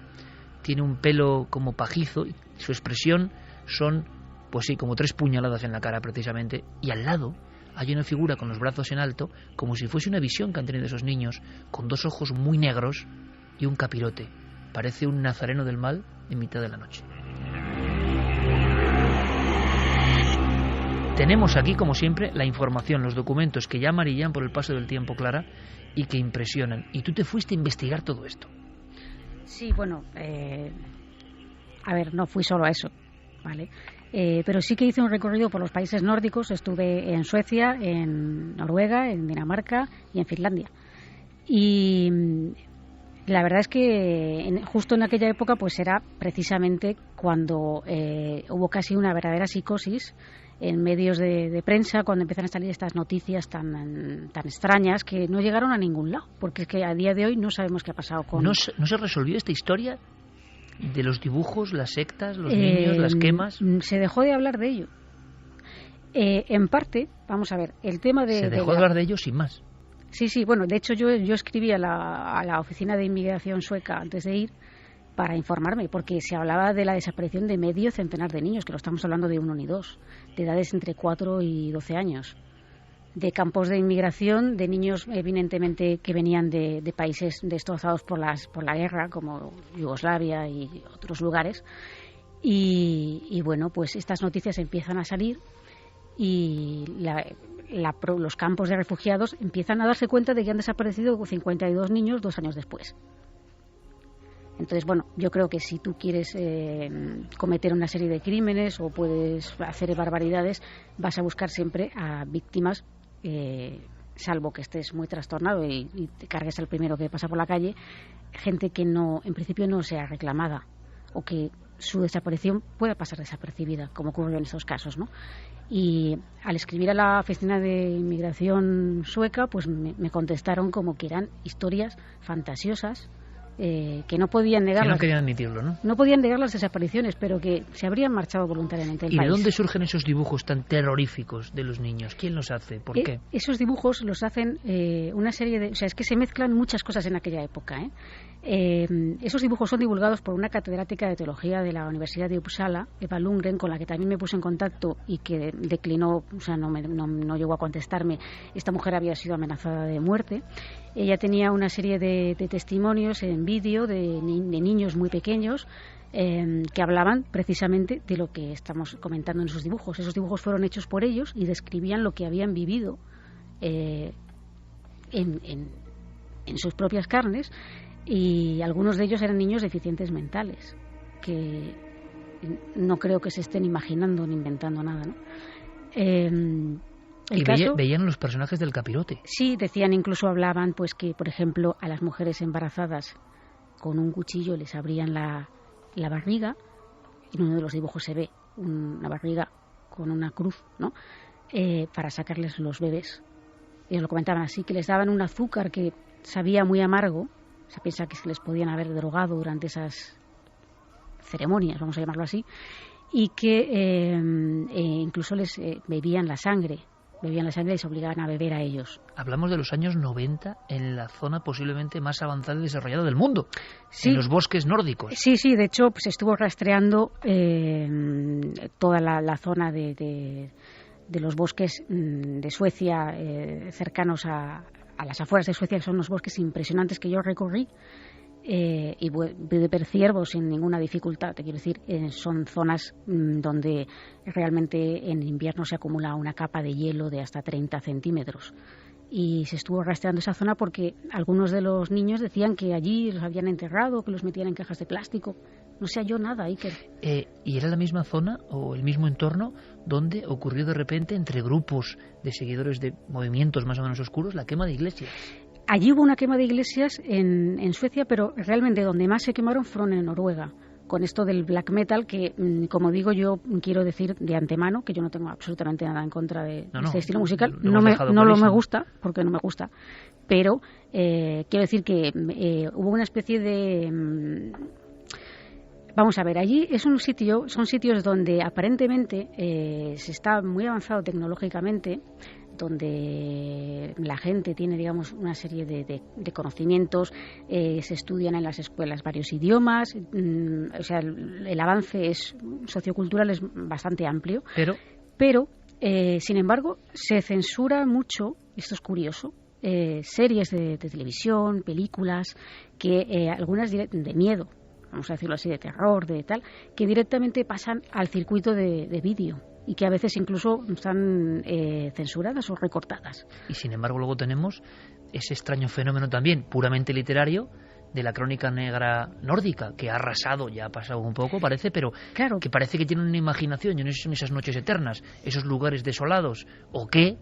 tiene un pelo como pajizo, y su expresión son, pues sí, como 3 puñaladas en la cara precisamente, y al lado hay una figura con los brazos en alto, como si fuese una visión que han tenido esos niños, con 2 ojos muy negros y un capirote. Parece un nazareno del mal en mitad de la noche. Tenemos aquí, como siempre, la información, los documentos que ya amarillan por el paso del tiempo, Clara, y que impresionan. Y tú te fuiste a investigar todo esto. Sí, bueno, a ver, no fui solo a eso, ¿vale? Pero sí que hice un recorrido por los países nórdicos. Estuve en Suecia, en Noruega, en Dinamarca y en Finlandia. Y la verdad es que justo en aquella época pues era precisamente cuando hubo casi una verdadera psicosis en medios de prensa, cuando empiezan a salir estas noticias tan extrañas que no llegaron a ningún lado, porque es que a día de hoy no sabemos qué ha pasado con... ¿No se resolvió esta historia de los dibujos, las sectas, los niños, las quemas? Se dejó de hablar de ello. En parte, vamos a ver, el tema de... Se dejó de hablar de ello sin más. Sí, bueno, de hecho yo escribí a la oficina de inmigración sueca antes de ir para informarme, porque se hablaba de la desaparición de medio centenar de niños, que lo estamos hablando de 1 ni 2, de edades entre 4 y 12 años. campos de inmigración, de niños evidentemente que venían de países destrozados por la guerra, como Yugoslavia y otros lugares. Y bueno, pues estas noticias empiezan a salir y los campos de refugiados empiezan a darse cuenta de que han desaparecido 52 niños 2 años después. Entonces, bueno, yo creo que si tú quieres cometer una serie de crímenes o puedes hacer barbaridades, vas a buscar siempre a víctimas, salvo que estés muy trastornado y te cargues al primero que pasa por la calle, gente que no, en principio no sea reclamada o que su desaparición pueda pasar desapercibida, como ocurrió en estos casos, ¿no? Y al escribir a la Oficina de Inmigración sueca, pues me contestaron como que eran historias fantasiosas, que no podían negar, que no querían admitirlo, ¿no? No podían negar las desapariciones, pero que se habrían marchado voluntariamente del país. ¿Y de dónde surgen esos dibujos tan terroríficos de los niños? ¿Quién los hace? ¿Por qué? Esos dibujos los hacen una serie de... O sea, es que se mezclan muchas cosas en aquella época, esos dibujos son divulgados por una catedrática de teología de la Universidad de Uppsala, Eva Lundgren, con la que también me puse en contacto y que declinó, o sea, no llegó a contestarme. Esta mujer había sido amenazada de muerte. Ella tenía una serie de testimonios en vídeo de niños muy pequeños que hablaban precisamente de lo que estamos comentando en esos dibujos. Esos dibujos fueron hechos por ellos y describían lo que habían vivido en sus propias carnes, y algunos de ellos eran niños deficientes mentales, que no creo que se estén imaginando ni inventando nada, ¿no? Veían los personajes del capirote. Sí, decían, incluso hablaban, pues que, por ejemplo, a las mujeres embarazadas con un cuchillo les abrían la barriga. En uno de los dibujos se ve una barriga con una cruz, ¿no? Para sacarles los bebés. Ellos lo comentaban así, que les daban un azúcar que sabía muy amargo. Se piensa que se les podían haber drogado durante esas ceremonias, vamos a llamarlo así, y que incluso les bebían la sangre y les obligaban a beber a ellos. Hablamos de los años 90 en la zona posiblemente más avanzada y desarrollada del mundo, sí, en los bosques nórdicos. Sí, de hecho pues estuvo rastreando toda la zona de los bosques de Suecia, cercanos a las afueras de Suecia, que son unos bosques impresionantes que yo recorrí, y pude ver ciervos sin ninguna dificultad. Te quiero decir, son zonas donde realmente en invierno se acumula una capa de hielo de hasta 30 centímetros. Y se estuvo rastreando esa zona porque algunos de los niños decían que allí los habían enterrado, que los metían en cajas de plástico. No se halló nada, Iker. ¿Y era la misma zona o el mismo entorno donde ocurrió de repente entre grupos de seguidores de movimientos más o menos oscuros la quema de iglesias? Allí hubo una quema de iglesias en Suecia, pero realmente donde más se quemaron fueron en Noruega, con esto del black metal, que, como digo, yo quiero decir de antemano que yo no tengo absolutamente nada en contra de este estilo musical. No me gusta, porque no me gusta, pero quiero decir que hubo una especie de... Vamos a ver, allí son sitios donde aparentemente se está muy avanzado tecnológicamente, donde la gente tiene, digamos, una serie de conocimientos, se estudian en las escuelas varios idiomas, o sea, el avance sociocultural es bastante amplio, pero sin embargo, se censura mucho, esto es curioso, series de televisión, películas, que algunas de miedo, vamos a decirlo así, de terror, de tal, que directamente pasan al circuito de vídeo y que a veces incluso están censuradas o recortadas. Y sin embargo luego tenemos ese extraño fenómeno también, puramente literario, de la crónica negra nórdica, que ha arrasado, ya ha pasado un poco, parece, pero claro, que parece que tiene una imaginación, y no sé si son esas noches eternas, esos lugares desolados, o qué,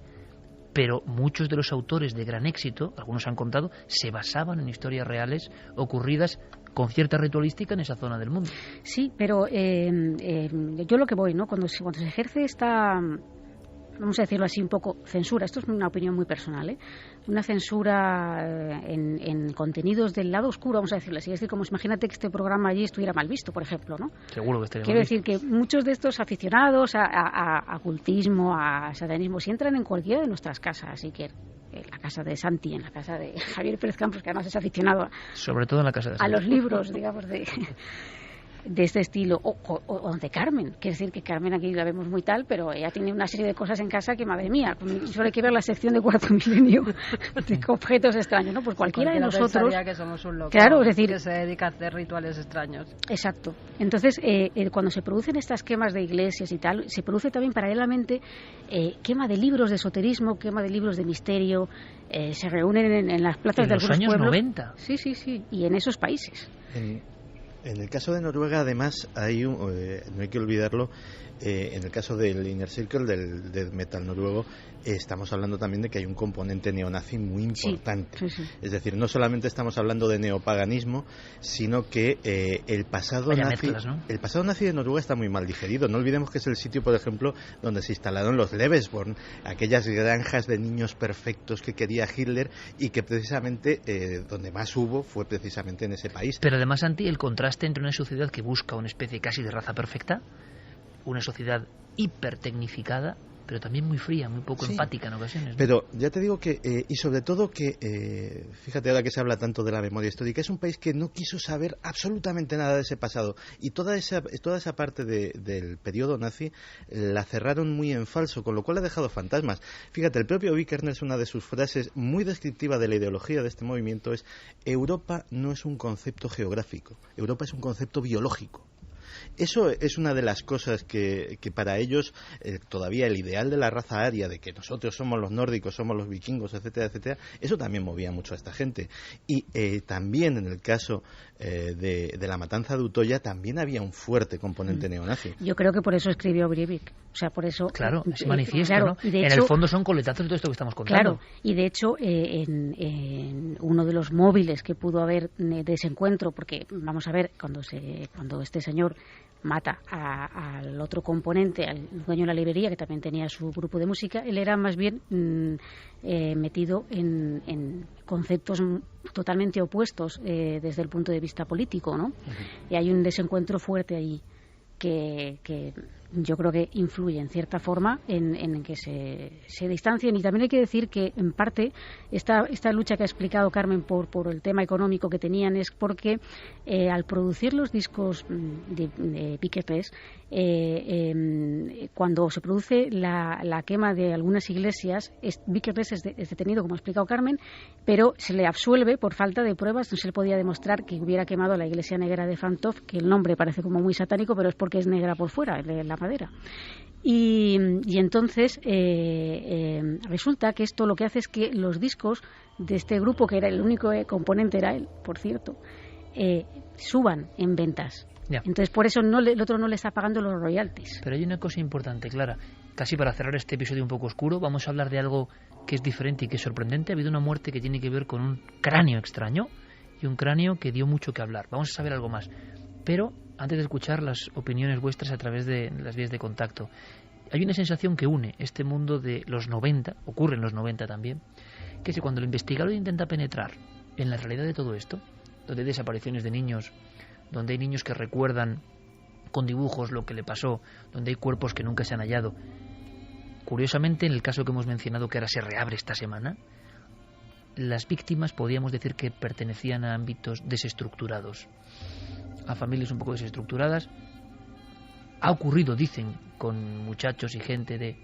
pero muchos de los autores de gran éxito, algunos han contado, se basaban en historias reales ocurridas con cierta ritualística en esa zona del mundo. Sí, pero yo lo que voy, ¿no? Cuando se ejerce esta, vamos a decirlo así, un poco censura, esto es una opinión muy personal, una censura en contenidos del lado oscuro, vamos a decirlo así, es decir, como imagínate que este programa allí estuviera mal visto, por ejemplo, ¿no? Seguro que estaría Quiero mal decir visto. que muchos de estos aficionados a ocultismo, a satanismo, si entran en cualquiera de nuestras casas, así que en la casa de Santi, en la casa de Javier Pérez Campos, que además es aficionado sobre todo en la casa de Santi, a los libros, digamos, de este estilo, o de Carmen, quiere decir que Carmen aquí la vemos muy tal, pero ella tiene una serie de cosas en casa que, madre mía, solo hay que ver la sección de Cuarto Milenio de objetos extraños, ¿no? Pues cualquiera de nosotros, que somos un loco, claro, es decir, que se dedica a hacer rituales extraños. Exacto. Entonces, cuando se producen estas quemas de iglesias y tal, se produce también paralelamente quema de libros de esoterismo, quema de libros de misterio, se reúnen en las plazas de algunos pueblos. En los años 90. Sí, y en esos países. En el caso de Noruega, además, no hay que olvidarlo, en el caso del Inner Circle, del death metal noruego, estamos hablando también de que hay un componente neonazi muy importante. Sí. Es decir, no solamente estamos hablando de neopaganismo, sino que el pasado nazi, mezclas, ¿no? El pasado nazi de Noruega está muy mal digerido. No olvidemos que es el sitio, por ejemplo, donde se instalaron los Lebensborn, aquellas granjas de niños perfectos que quería Hitler, y que precisamente donde más hubo fue precisamente en ese país. Pero además, Santi, el contraste entre una sociedad que busca una especie casi de raza perfecta, una sociedad hipertecnificada, pero también muy fría, muy poco empática en ocasiones, ¿no? Pero ya te digo que, y sobre todo que, fíjate ahora que se habla tanto de la memoria histórica, es un país que no quiso saber absolutamente nada de ese pasado, y toda esa parte del periodo nazi la cerraron muy en falso, con lo cual ha dejado fantasmas. Fíjate, el propio Vikernes, una de sus frases muy descriptiva de la ideología de este movimiento es: Europa no es un concepto geográfico, Europa es un concepto biológico. Eso es una de las cosas que para ellos todavía el ideal de la raza aria, de que nosotros somos los nórdicos, somos los vikingos, etcétera, etcétera, eso también movía mucho a esta gente. Y también en el caso de la matanza de Utoya también había un fuerte componente neonazi. Yo creo que por eso escribió Breivik. O sea, por eso... Claro, se manifiesta, claro, ¿no? Y de en hecho, el fondo son coletazos de todo esto que estamos contando. Claro, y de hecho en uno de los móviles que pudo haber de ese encuentro, porque vamos a ver, cuando este señor mata al otro componente, al dueño de la librería, que también tenía su grupo de música, él era más bien metido en conceptos totalmente opuestos desde el punto de vista político, ¿no? Uh-huh. Y hay un desencuentro fuerte ahí que yo creo que influye en cierta forma en que se distancien. Y también hay que decir que en parte esta lucha que ha explicado Carmen por el tema económico que tenían es porque al producir los discos de Vikernes, cuando se produce la quema de algunas iglesias, Vikernes es detenido, como ha explicado Carmen, pero se le absuelve por falta de pruebas. No se le podía demostrar que hubiera quemado la iglesia negra de Fantov, que el nombre parece como muy satánico, pero es porque es negra por fuera, la madera. Y entonces resulta que esto lo que hace es que los discos de este grupo, que era el único componente, era él, por cierto, suban en ventas. Ya. Entonces por eso el otro no le está pagando los royalties. Pero hay una cosa importante, Clara. Casi para cerrar este episodio un poco oscuro, vamos a hablar de algo que es diferente y que es sorprendente. Ha habido una muerte que tiene que ver con un cráneo extraño, y un cráneo que dio mucho que hablar. Vamos a saber algo más. Pero antes de escuchar las opiniones vuestras a través de las vías de contacto, hay una sensación que une este mundo de los 90, ocurre en los 90 también, que es que cuando el investigador intenta penetrar en la realidad de todo esto, donde hay desapariciones de niños, donde hay niños que recuerdan con dibujos lo que le pasó, donde hay cuerpos que nunca se han hallado, curiosamente, en el caso que hemos mencionado, que ahora se reabre esta semana, las víctimas podríamos decir que pertenecían a ámbitos desestructurados, a familias un poco desestructuradas. Ha ocurrido, dicen, con muchachos y gente de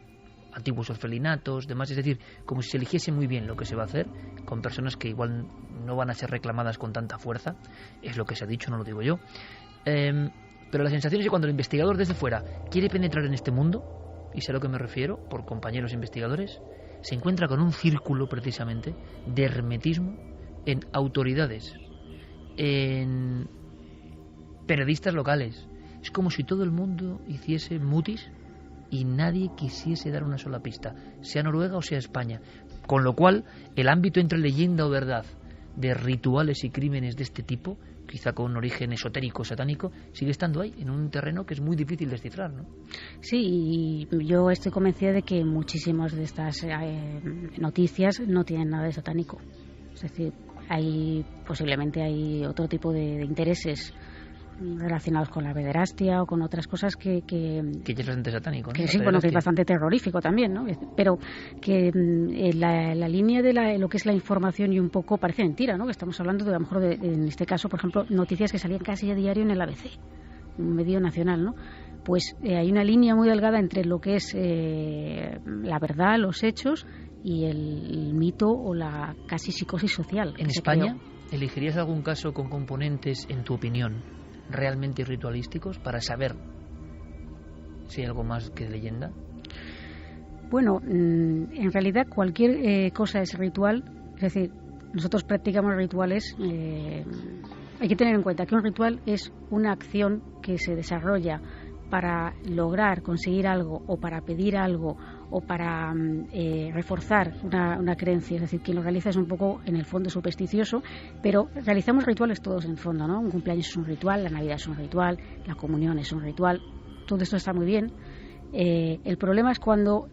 antiguos orfelinatos, demás, es decir, como si se eligiese muy bien lo que se va a hacer, con personas que igual no van a ser reclamadas con tanta fuerza, es lo que se ha dicho, no lo digo yo. Pero la sensación es que cuando el investigador desde fuera quiere penetrar en este mundo, y sé a lo que me refiero, por compañeros investigadores, se encuentra con un círculo precisamente de hermetismo en autoridades, en periodistas locales. Es como si todo el mundo hiciese mutis y nadie quisiese dar una sola pista, sea Noruega o sea España. Con lo cual, el ámbito entre leyenda o verdad de rituales y crímenes de este tipo, quizá con un origen esotérico, satánico, sigue estando ahí, en un terreno que es muy difícil descifrar, ¿no? Sí, y yo estoy convencida de que muchísimas de estas noticias no tienen nada de satánico. Es decir, posiblemente hay otro tipo de intereses relacionados con la pederastia o con otras cosas que ya es bastante satánico, ¿no? Que sí, bueno, que es bastante terrorífico también, ¿no? Pero que la línea de lo que es la información y un poco parece mentira, ¿no? Que estamos hablando de, a lo mejor, en este caso, por ejemplo, noticias que salían casi a diario en el ABC. un medio nacional, ¿no? Pues hay una línea muy delgada entre lo que es la verdad, los hechos y el mito o la casi psicosis social. ¿En España elegirías algún caso con componentes, en tu opinión, realmente ritualísticos para saber si hay algo más que leyenda? Bueno, en realidad cualquier cosa es ritual, es decir, nosotros practicamos rituales. Hay que tener en cuenta que un ritual es una acción que se desarrolla para lograr conseguir algo o para pedir algo o para reforzar una creencia. Es decir, quien lo realiza es un poco, en el fondo, supersticioso, pero realizamos rituales todos en el fondo, ¿no? Un cumpleaños es un ritual, la Navidad es un ritual, la comunión es un ritual, todo esto está muy bien. El problema es cuando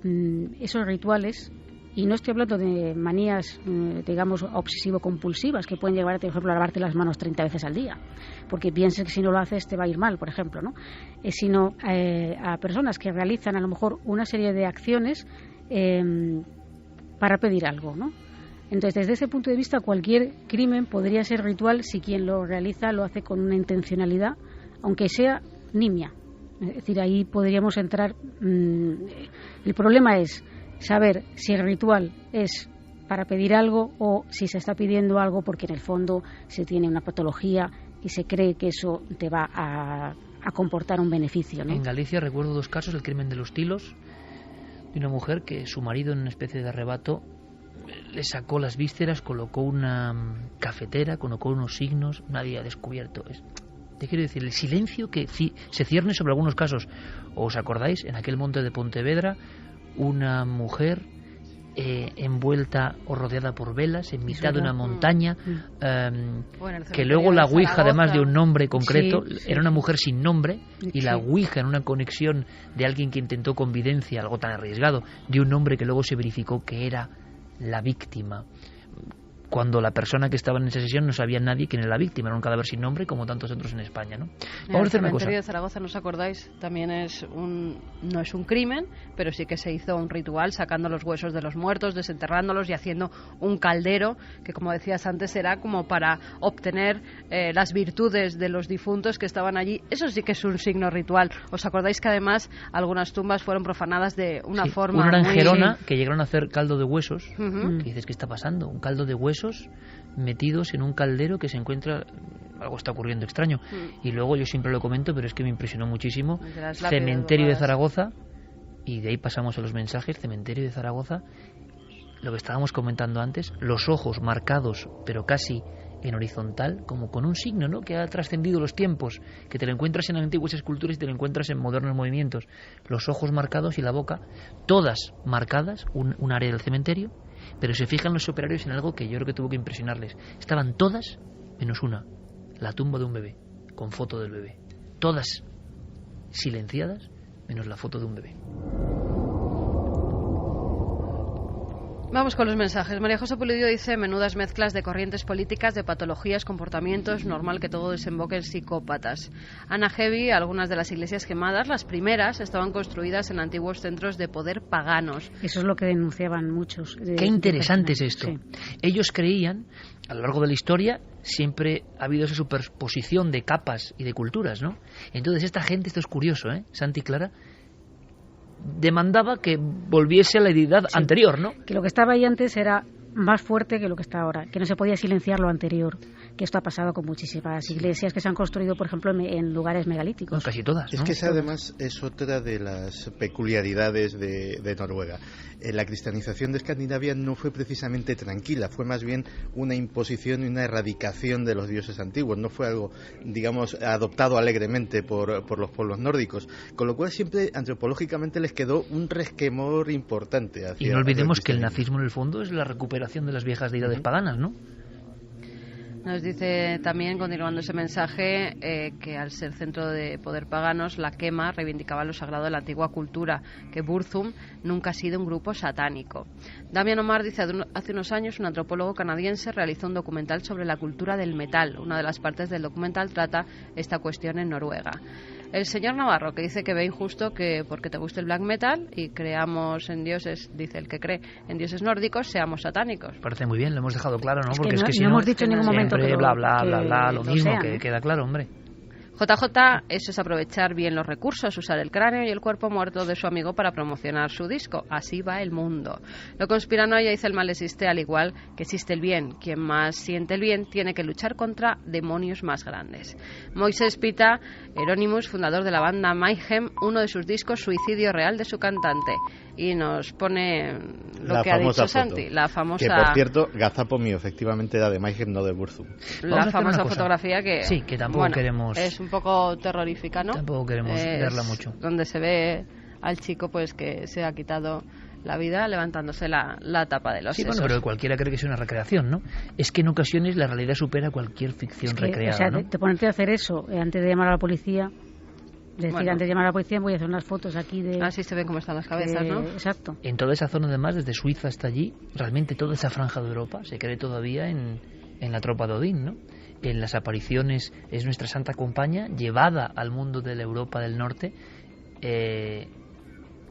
esos rituales, y no estoy hablando de manías, digamos, obsesivo-compulsivas, que pueden llevar, por ejemplo, a lavarte las manos 30 veces al día, porque pienses que si no lo haces te va a ir mal, por ejemplo, ¿no? Sino a personas que realizan a lo mejor una serie de acciones para pedir algo, ¿no? Entonces, desde ese punto de vista, cualquier crimen podría ser ritual si quien lo realiza lo hace con una intencionalidad, aunque sea nimia. Es decir, ahí podríamos entrar. El problema es saber si el ritual es para pedir algo o si se está pidiendo algo porque en el fondo se tiene una patología y se cree que eso te va a comportar un beneficio, ¿no? En Galicia recuerdo 2 casos: el crimen de los tilos, de una mujer que su marido, en una especie de arrebato, le sacó las vísceras, colocó una cafetera, colocó unos signos, nadie ha descubierto. Te quiero decir, el silencio que se cierne sobre algunos casos. ¿Os acordáis? En aquel monte de Pontevedra, una mujer envuelta o rodeada por velas en mitad de una montaña, que luego la Ouija, además de un nombre concreto, era una mujer sin nombre, y la Ouija, en una conexión de alguien que intentó convivencia, algo tan arriesgado, de un nombre que luego se verificó que era la víctima, cuando la persona que estaba en esa sesión no sabía nadie quién era la víctima, era un cadáver sin nombre, como tantos otros en España, ¿no? Vamos a hacer una cosa. El cementerio de Zaragoza, ¿no os acordáis? También no es un crimen, pero sí que se hizo un ritual sacando los huesos de los muertos, desenterrándolos y haciendo un caldero que, como decías antes, era como para obtener las virtudes de los difuntos que estaban allí. Eso sí que es un signo ritual. ¿Os acordáis que además algunas tumbas fueron profanadas de una forma una era en Gerona, que llegaron a hacer caldo de huesos, que dices, ¿qué está pasando? Un caldo de huesos metidos en un caldero que se encuentra, algo está ocurriendo extraño. Y luego, yo siempre lo comento, pero es que me impresionó muchísimo, cementerio de Zaragoza, y de ahí pasamos a los mensajes. Cementerio de Zaragoza, lo que estábamos comentando antes, los ojos marcados, pero casi en horizontal, como con un signo, ¿no?, que ha trascendido los tiempos, que te lo encuentras en antiguas esculturas y te lo encuentras en modernos movimientos. Los ojos marcados y la boca, todas marcadas, un área del cementerio. Pero se fijan los operarios en algo que yo creo que tuvo que impresionarles. Estaban todas, menos una, la tumba de un bebé, con foto del bebé. Todas silenciadas, menos la foto de un bebé. Vamos con los mensajes. María José Pulido dice: menudas mezclas de corrientes políticas, de patologías, comportamientos, normal que todo desemboque en psicópatas. Ana Heavy: algunas de las iglesias quemadas, las primeras, estaban construidas en antiguos centros de poder paganos. Eso es lo que denunciaban muchos. Qué interesante es esto. Sí. Ellos creían, a lo largo de la historia, siempre ha habido esa superposición de capas y de culturas, ¿no? Entonces esta gente, esto es curioso, Santi y Clara, demandaba que volviese a la deidad anterior, ¿no? Que lo que estaba ahí antes era más fuerte que lo que está ahora, que no se podía silenciar lo anterior, que esto ha pasado con muchísimas iglesias que se han construido, por ejemplo, en lugares megalíticos. No, casi todas, ¿no? Es que esa además es otra de las peculiaridades de Noruega. La cristianización de Escandinavia no fue precisamente tranquila, fue más bien una imposición y una erradicación de los dioses antiguos, no fue algo, digamos, adoptado alegremente por los pueblos nórdicos, con lo cual siempre antropológicamente les quedó un resquemor importante hacia. Y no olvidemos que el nazismo, en el fondo, es la recuperación de las viejas deidades paganas, ¿no? Nos dice también, continuando ese mensaje, que al ser centro de poder paganos, la quema reivindicaba lo sagrado de la antigua cultura, que Burzum nunca ha sido un grupo satánico. Damian Omar dice: hace unos años un antropólogo canadiense realizó un documental sobre la cultura del metal. Una de las partes del documental trata esta cuestión en Noruega. El señor Navarro, que dice que ve injusto que porque te guste el black metal y creamos en dioses, dice el que cree en dioses nórdicos, seamos satánicos. Parece muy bien, lo hemos dejado claro, ¿no? Es porque que es que si no hemos dicho en ningún momento lo mismo, que queda claro, hombre. JJ, eso es aprovechar bien los recursos, usar el cráneo y el cuerpo muerto de su amigo para promocionar su disco. Así va el mundo. Lo conspiranoia dice el mal existe al igual que existe el bien. Quien más siente el bien tiene que luchar contra demonios más grandes. Moisés Pita, Euronymous, fundador de la banda Mayhem, uno de sus discos, Suicidio Real de su cantante. Y nos pone lo que ha dicho foto. Santi, la famosa... Que, por cierto, gazapo mío, efectivamente era de Mayhem, no de Burzum. La famosa fotografía que... Sí, que tampoco queremos... Es un poco terrorífica, ¿no? Tampoco queremos verla mucho. Donde se ve al chico pues que se ha quitado la vida levantándose la tapa de los sesos. Bueno, pero cualquiera cree que es una recreación, ¿no? Es que en ocasiones la realidad supera cualquier ficción recreada, o sea, ¿no? te ponerte a hacer eso antes de llamar a la policía... antes de llamar a la policía voy a hacer unas fotos aquí de... Así se ven cómo están las cabezas, ¿no? Exacto. En toda esa zona, además, desde Suiza hasta allí, realmente toda esa franja de Europa se cree todavía en la tropa de Odín, ¿no? En las apariciones es nuestra santa compañía, llevada al mundo de la Europa del Norte.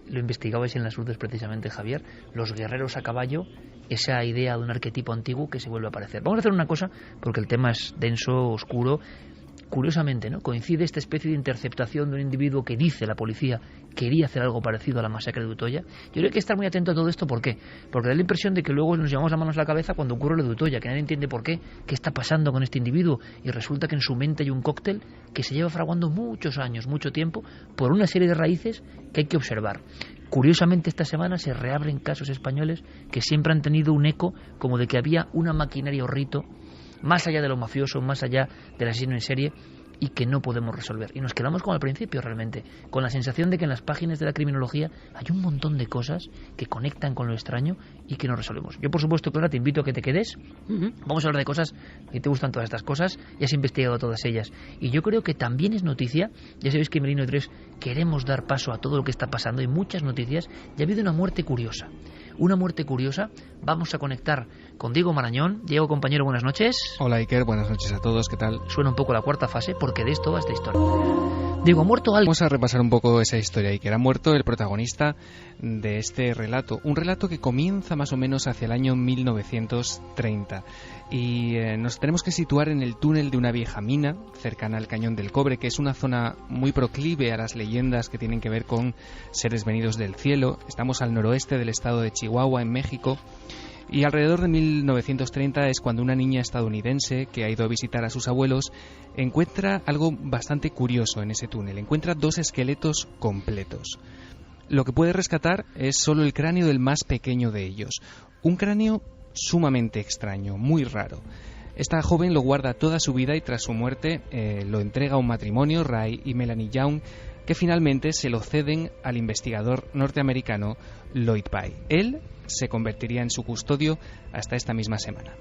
Lo investigabais en las luces precisamente, Javier. Los guerreros a caballo, esa idea de un arquetipo antiguo que se vuelve a aparecer. Vamos a hacer una cosa, porque el tema es denso, oscuro. Curiosamente, ¿no? Coincide esta especie de interceptación de un individuo que dice la policía quería hacer algo parecido a la masacre de Utoya. Yo creo que hay que estar muy atento a todo esto. ¿Por qué? Porque da la impresión de que luego nos llevamos las manos a la cabeza cuando ocurre lo de Utoya, que nadie entiende por qué está pasando con este individuo, y resulta que en su mente hay un cóctel que se lleva fraguando muchos años, mucho tiempo, por una serie de raíces que hay que observar. Curiosamente, esta semana se reabren casos españoles que siempre han tenido un eco como de que había una maquinaria o rito más allá de lo mafioso, más allá del asesino en serie, y que no podemos resolver. Y nos quedamos como al principio realmente, con la sensación de que en las páginas de la criminología hay un montón de cosas que conectan con lo extraño y que no resolvemos. Yo, por supuesto, Clara, te invito a que te quedes. Vamos a hablar de cosas que te gustan todas estas cosas, ya has investigado todas ellas. Y yo creo que también es noticia, ya sabéis que en Merino 3 queremos dar paso a todo lo que está pasando, hay muchas noticias, y ha habido una muerte curiosa. Vamos a conectar con Diego Marañón. Diego, compañero, buenas noches. Hola, Iker, buenas noches a todos, ¿qué tal? Suena un poco la cuarta fase, porque de esto va esta historia. Diego, ¿ha muerto alguien? Vamos a repasar un poco esa historia, Iker. Ha muerto el protagonista de este relato, un relato que comienza más o menos hacia el año 1930. Y nos tenemos que situar en el túnel de una vieja mina, cercana al Cañón del Cobre, que es una zona muy proclive a las leyendas que tienen que ver con seres venidos del cielo. Estamos al noroeste del estado de Chihuahua, en México. Y alrededor de 1930 es cuando una niña estadounidense que ha ido a visitar a sus abuelos encuentra algo bastante curioso en ese túnel. Encuentra 2 esqueletos completos. Lo que puede rescatar es solo el cráneo del más pequeño de ellos. Un cráneo sumamente extraño, muy raro. Esta joven lo guarda toda su vida y tras su muerte lo entrega a un matrimonio, Ray y Melanie Young, que finalmente se lo ceden al investigador norteamericano Lloyd Pye. Él se convertiría en su custodio hasta esta misma semana.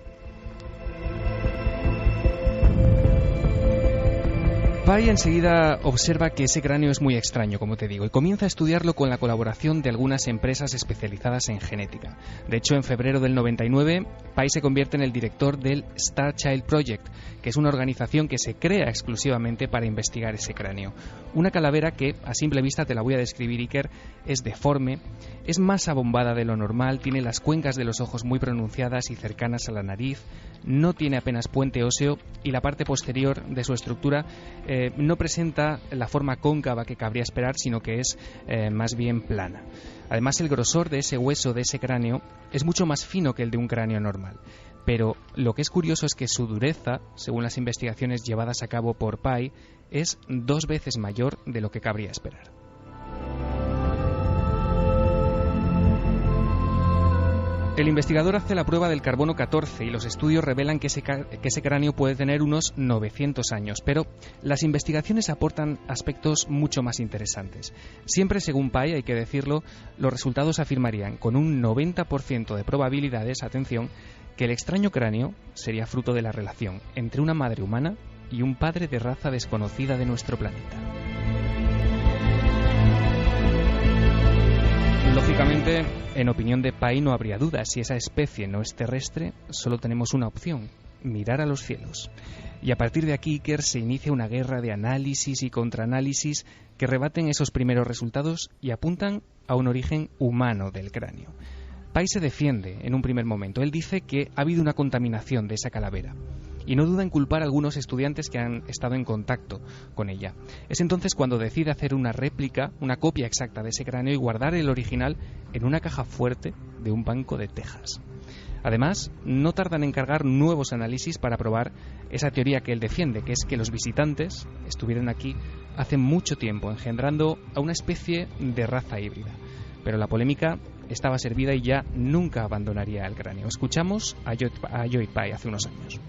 Pye enseguida observa que ese cráneo es muy extraño, como te digo, y comienza a estudiarlo con la colaboración de algunas empresas especializadas en genética. De hecho, en febrero del 99, Pye se convierte en el director del Star Child Project, que es una organización que se crea exclusivamente para investigar ese cráneo. Una calavera que, a simple vista, te la voy a describir, Iker, es deforme, es más abombada de lo normal, tiene las cuencas de los ojos muy pronunciadas y cercanas a la nariz, no tiene apenas puente óseo y la parte posterior de su estructura no presenta la forma cóncava que cabría esperar, sino que es más bien plana. Además, el grosor de ese hueso, de ese cráneo, es mucho más fino que el de un cráneo normal. Pero lo que es curioso es que su dureza, según las investigaciones llevadas a cabo por Pye, es 2 veces mayor de lo que cabría esperar. El investigador hace la prueba del carbono 14 y los estudios revelan que ese cráneo puede tener unos 900 años, pero las investigaciones aportan aspectos mucho más interesantes. Siempre, según Pye, hay que decirlo, los resultados afirmarían con un 90% de probabilidades, atención, que el extraño cráneo sería fruto de la relación entre una madre humana y un padre de raza desconocida de nuestro planeta. Lógicamente, en opinión de Pye, no habría duda. Si esa especie no es terrestre, solo tenemos una opción: mirar a los cielos. Y a partir de aquí, Iker, se inicia una guerra de análisis y contraanálisis que rebaten esos primeros resultados y apuntan a un origen humano del cráneo. Pye se defiende en un primer momento. Él dice que ha habido una contaminación de esa calavera. y no duda en culpar a algunos estudiantes que han estado en contacto con ella. Es entonces cuando decide hacer una réplica, una copia exacta de ese cráneo y guardar el original en una caja fuerte de un banco de Texas. Además, no tardan en cargar nuevos análisis para probar esa teoría que él defiende, que es que los visitantes estuvieron aquí hace mucho tiempo, engendrando a una especie de raza híbrida. Pero la polémica estaba servida y ya nunca abandonaría el cráneo. Escuchamos a Joy Pye hace unos años.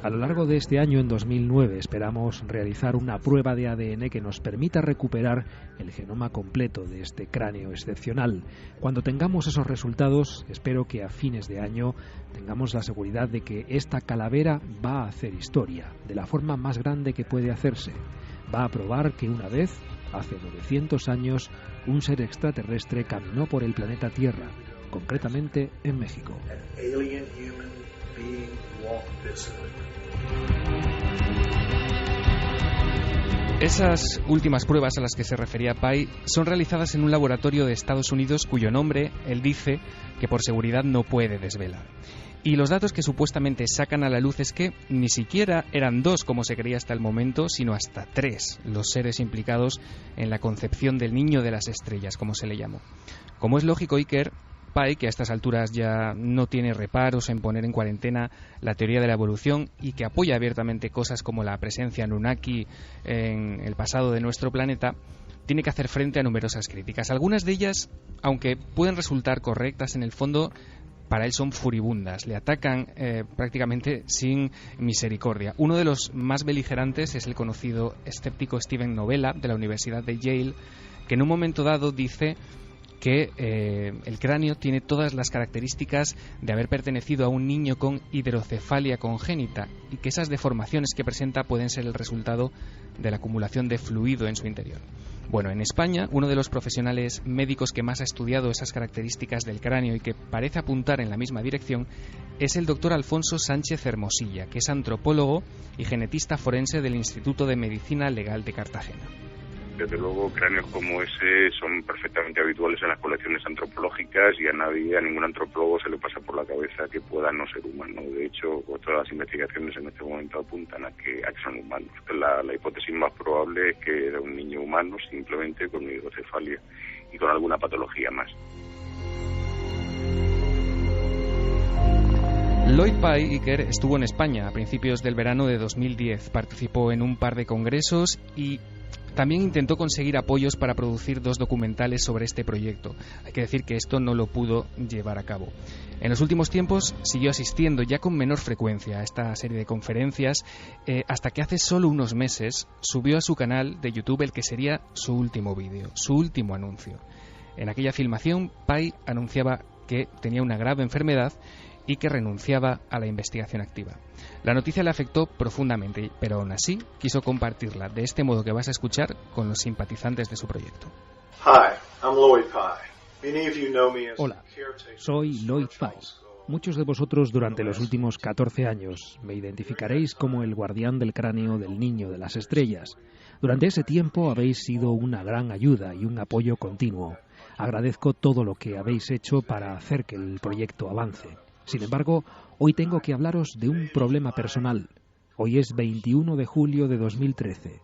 A lo largo de este año, en 2009, esperamos realizar una prueba de ADN que nos permita recuperar el genoma completo de este cráneo excepcional. Cuando tengamos esos resultados, espero que a fines de año tengamos la seguridad de que esta calavera va a hacer historia, de la forma más grande que puede hacerse. Va a probar que una vez, hace 900 años, un ser extraterrestre caminó por el planeta Tierra, concretamente en México. Esas últimas pruebas a las que se refería Pye son realizadas en un laboratorio de Estados Unidos cuyo nombre él dice que por seguridad no puede desvelar. Y los datos que supuestamente sacan a la luz es que ni siquiera eran 2 como se creía hasta el momento, sino hasta 3 los seres implicados en la concepción del niño de las estrellas, como se le llamó. Como es lógico, Iker, Pye, que a estas alturas ya no tiene reparos en poner en cuarentena la teoría de la evolución y que apoya abiertamente cosas como la presencia Anunnaki en el pasado de nuestro planeta, tiene que hacer frente a numerosas críticas. Algunas de ellas, aunque pueden resultar correctas en el fondo, para él son furibundas, le atacan prácticamente sin misericordia. Uno de los más beligerantes es el conocido escéptico Steven Novella, de la Universidad de Yale, que en un momento dado dice que el cráneo tiene todas las características de haber pertenecido a un niño con hidrocefalia congénita y que esas deformaciones que presenta pueden ser el resultado de la acumulación de fluido en su interior. Bueno, en España, uno de los profesionales médicos que más ha estudiado esas características del cráneo y que parece apuntar en la misma dirección es el doctor Alfonso Sánchez Hermosilla, que es antropólogo y genetista forense del Instituto de Medicina Legal de Cartagena. Desde luego, cráneos como ese son perfectamente habituales en las colecciones antropológicas y a ningún antropólogo se le pasa por la cabeza que pueda no ser humano. De hecho, todas las investigaciones en este momento apuntan a que son humanos. La hipótesis más probable es que era un niño humano, simplemente con hidrocefalia y con alguna patología más. Lloyd Pye, Iker, estuvo en España a principios del verano de 2010. Participó en un par de congresos y también intentó conseguir apoyos para producir 2 documentales sobre este proyecto. Hay que decir que esto no lo pudo llevar a cabo. En los últimos tiempos siguió asistiendo ya con menor frecuencia a esta serie de conferencias, hasta que hace solo unos meses subió a su canal de YouTube el que sería su último vídeo, su último anuncio. En aquella filmación, Pye anunciaba que tenía una grave enfermedad y que renunciaba a la investigación activa. La noticia le afectó profundamente, pero aún así quiso compartirla de este modo que vas a escuchar con los simpatizantes de su proyecto. Hola, soy Lloyd Pye. Muchos de vosotros durante los últimos 14 años me identificaréis como el guardián del cráneo del niño de las estrellas. Durante ese tiempo habéis sido una gran ayuda y un apoyo continuo. Agradezco todo lo que habéis hecho para hacer que el proyecto avance. Sin embargo, hoy tengo que hablaros de un problema personal. Hoy es 21 de julio de 2013.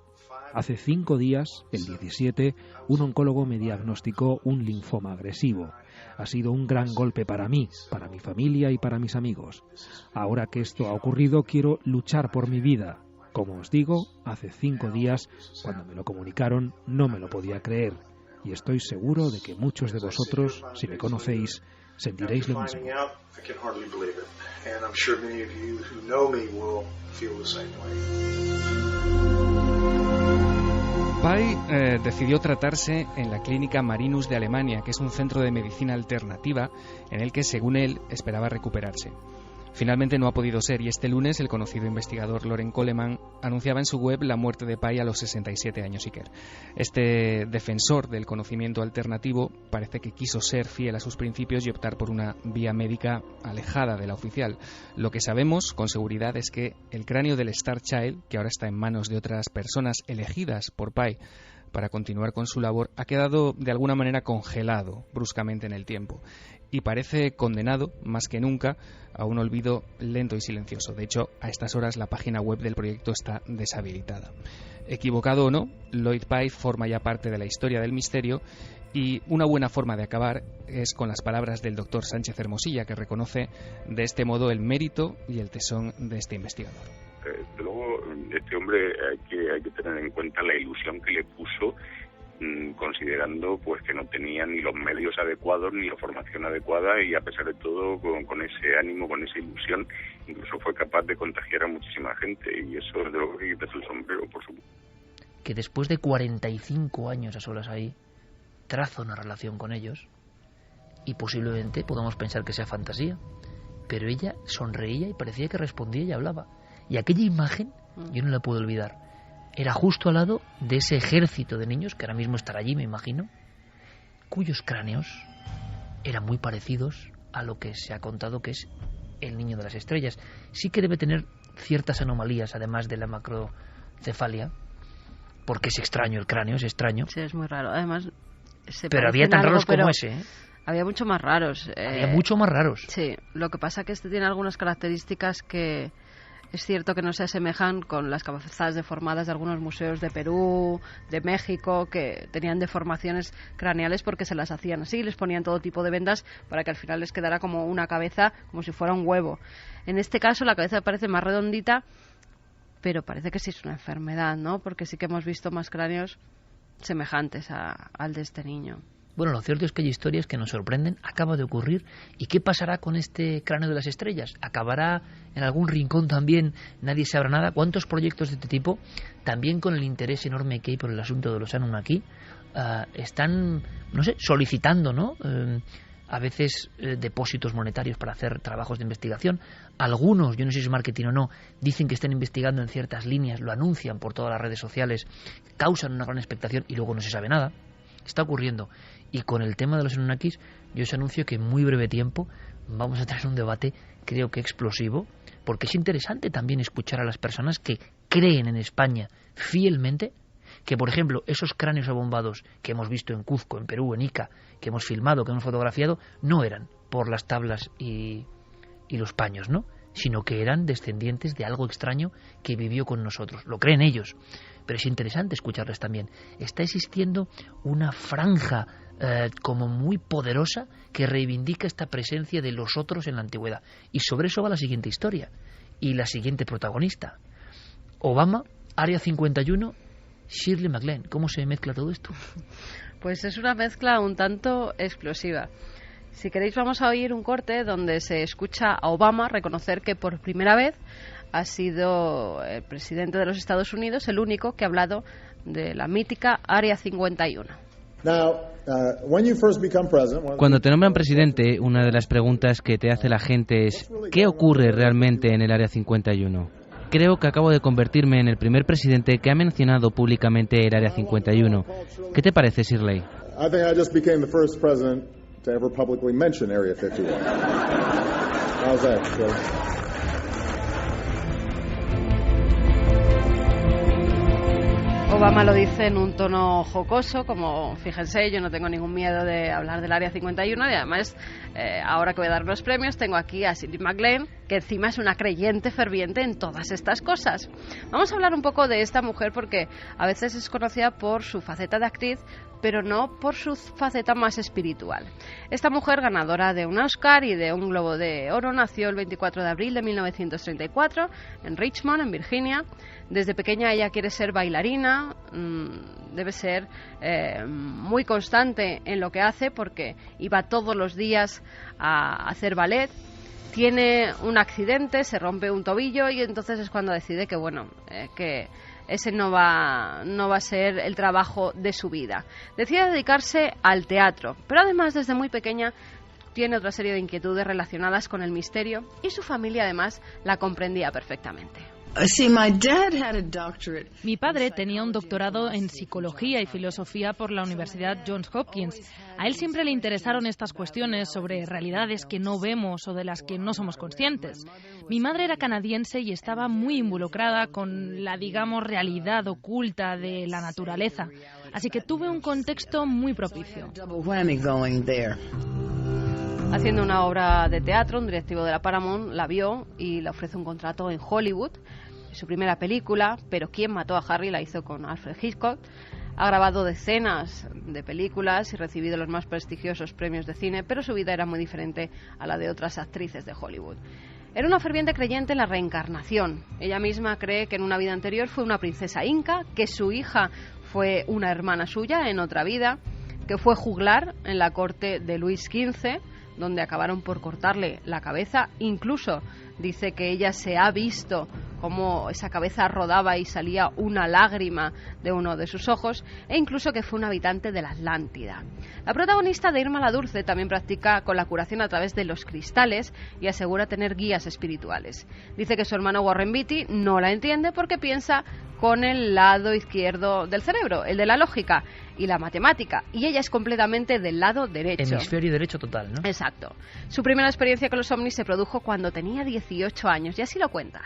Hace 5 días, el 17, un oncólogo me diagnosticó un linfoma agresivo. Ha sido un gran golpe para mí, para mi familia y para mis amigos. Ahora que esto ha ocurrido, quiero luchar por mi vida. Como os digo, hace 5 días, cuando me lo comunicaron, no me lo podía creer. Y estoy seguro de que muchos de vosotros, si me conocéis, sentiréis lo mismo. Pye decidió tratarse en la clínica Marinus de Alemania, que es un centro de medicina alternativa en el que, según él, esperaba recuperarse. Finalmente no ha podido ser y este lunes el conocido investigador Loren Coleman anunciaba en su web la muerte de Pye a los 67 años. Iker. Este defensor del conocimiento alternativo parece que quiso ser fiel a sus principios y optar por una vía médica alejada de la oficial. Lo que sabemos con seguridad es que el cráneo del Star Child, que ahora está en manos de otras personas elegidas por Pye para continuar con su labor, ha quedado de alguna manera congelado bruscamente en el tiempo. y parece condenado, más que nunca, a un olvido lento y silencioso. De hecho, a estas horas la página web del proyecto está deshabilitada. Equivocado o no, Lloyd Pye forma ya parte de la historia del misterio, y una buena forma de acabar es con las palabras del doctor Sánchez Hermosilla, que reconoce de este modo el mérito y el tesón de este investigador. Desde luego, este hombre hay que tener en cuenta la ilusión que le puso, considerando pues que no tenía ni los medios adecuados ni la formación adecuada, y a pesar de todo con ese ánimo, con esa ilusión, incluso fue capaz de contagiar a muchísima gente, y eso desde luego que quitarse el sombrero, por supuesto. Que después de 45 años a solas ahí, traza una relación con ellos, y posiblemente podamos pensar que sea fantasía, pero ella sonreía y parecía que respondía y hablaba, y aquella imagen yo no la puedo olvidar. Era justo al lado de ese ejército de niños, que ahora mismo estará allí, me imagino, cuyos cráneos eran muy parecidos a lo que se ha contado que es el niño de las estrellas. Sí que debe tener ciertas anomalías, además de la macrocefalia, porque es extraño el cráneo, es extraño. Sí, es muy raro. Además, pero había tan raros como ese, ¿eh? Había mucho más raros. Había mucho más raros. Sí, lo que pasa es que este tiene algunas características que es cierto que no se asemejan con las cabezas deformadas de algunos museos de Perú, de México, que tenían deformaciones craneales porque se las hacían así, les ponían todo tipo de vendas para que al final les quedara como una cabeza, como si fuera un huevo. En este caso la cabeza parece más redondita, pero parece que sí es una enfermedad, ¿no? Porque sí que hemos visto más cráneos semejantes al de este niño. Bueno, lo cierto es que hay historias que nos sorprenden, acaba de ocurrir. ¿Y qué pasará con este cráneo de las estrellas? ¿Acabará en algún rincón también? Nadie sabrá nada. ¿Cuántos proyectos de este tipo, también con el interés enorme que hay por el asunto de los Anunnaki, están, no sé, solicitando, ¿no? A veces depósitos monetarios para hacer trabajos de investigación. Algunos, yo no sé si es marketing o no, dicen que están investigando en ciertas líneas, lo anuncian por todas las redes sociales, causan una gran expectación y luego no se sabe nada. Está ocurriendo. Y con el tema de los Anunnakis, yo os anuncio que en muy breve tiempo vamos a tener un debate, creo que explosivo, porque es interesante también escuchar a las personas que creen en España fielmente que, por ejemplo, esos cráneos abombados que hemos visto en Cuzco, en Perú, en Ica, que hemos filmado, que hemos fotografiado, no eran por las tablas y los paños, ¿no? Sino que eran descendientes de algo extraño que vivió con nosotros. Lo creen ellos, pero es interesante escucharles también. Está existiendo una franja como muy poderosa que reivindica esta presencia de los otros en la antigüedad. Y sobre eso va la siguiente historia y la siguiente protagonista. Obama, Área 51, Shirley MacLaine. ¿Cómo se mezcla todo esto? Pues es una mezcla un tanto explosiva. Si queréis vamos a oír un corte donde se escucha a Obama reconocer que por primera vez ha sido el presidente de los Estados Unidos el único que ha hablado de la mítica Área 51. Cuando te nombran presidente, una de las preguntas que te hace la gente es ¿qué ocurre realmente en el Área 51? Creo que acabo de convertirme en el primer presidente que ha mencionado públicamente el Área 51. ¿Qué te parece, Shirley? To ever publicly mention Area 51. How's that, Phil? Obama lo dice en un tono jocoso, como fíjense, yo no tengo ningún miedo de hablar del Área 51 y además ahora que voy a dar los premios tengo aquí a Shirley MacLaine, que encima es una creyente ferviente en todas estas cosas. Vamos a hablar un poco de esta mujer porque a veces es conocida por su faceta de actriz, pero no por su faceta más espiritual. Esta mujer, ganadora de un Oscar y de un Globo de Oro, nació el 24 de abril de 1934 en Richmond, en Virginia. Desde pequeña ella quiere ser bailarina, debe ser muy constante en lo que hace porque iba todos los días a hacer ballet. Tiene un accidente, se rompe un tobillo y entonces es cuando decide que que ese no va a ser el trabajo de su vida. Decide dedicarse al teatro, pero además desde muy pequeña tiene otra serie de inquietudes relacionadas con el misterio y su familia además la comprendía perfectamente. Mi padre tenía un doctorado en psicología y filosofía por la Universidad Johns Hopkins. A él siempre le interesaron estas cuestiones sobre realidades que no vemos o de las que no somos conscientes. Mi madre era canadiense y estaba muy involucrada con la, digamos, realidad oculta de la naturaleza. Así que tuve un contexto muy propicio. haciendo una obra de teatro. Un directivo de la Paramount la vio y le ofrece un contrato en Hollywood. Su primera película, Pero ¿quién mató a Harry?, la hizo con Alfred Hitchcock. Ha grabado decenas de películas y recibido los más prestigiosos premios de cine, pero su vida era muy diferente a la de otras actrices de Hollywood. Era una ferviente creyente en la reencarnación. Ella misma cree que en una vida anterior fue una princesa inca, que su hija fue una hermana suya en otra vida, que fue juglar en la corte de Luis XV, donde acabaron por cortarle la cabeza. Incluso dice que ella se ha visto cómo esa cabeza rodaba y salía una lágrima de uno de sus ojos, e incluso que fue un habitante de la Atlántida. La protagonista de Irma la Dulce también practica con la curación a través de los cristales y asegura tener guías espirituales. Dice que su hermano Warren Beatty no la entiende porque piensa con el lado izquierdo del cerebro, el de la lógica y la matemática, y ella es completamente del lado derecho. Hemisferio derecho total, ¿no? Exacto. Su primera experiencia con los ovnis se produjo cuando tenía 18 años, y así lo cuenta.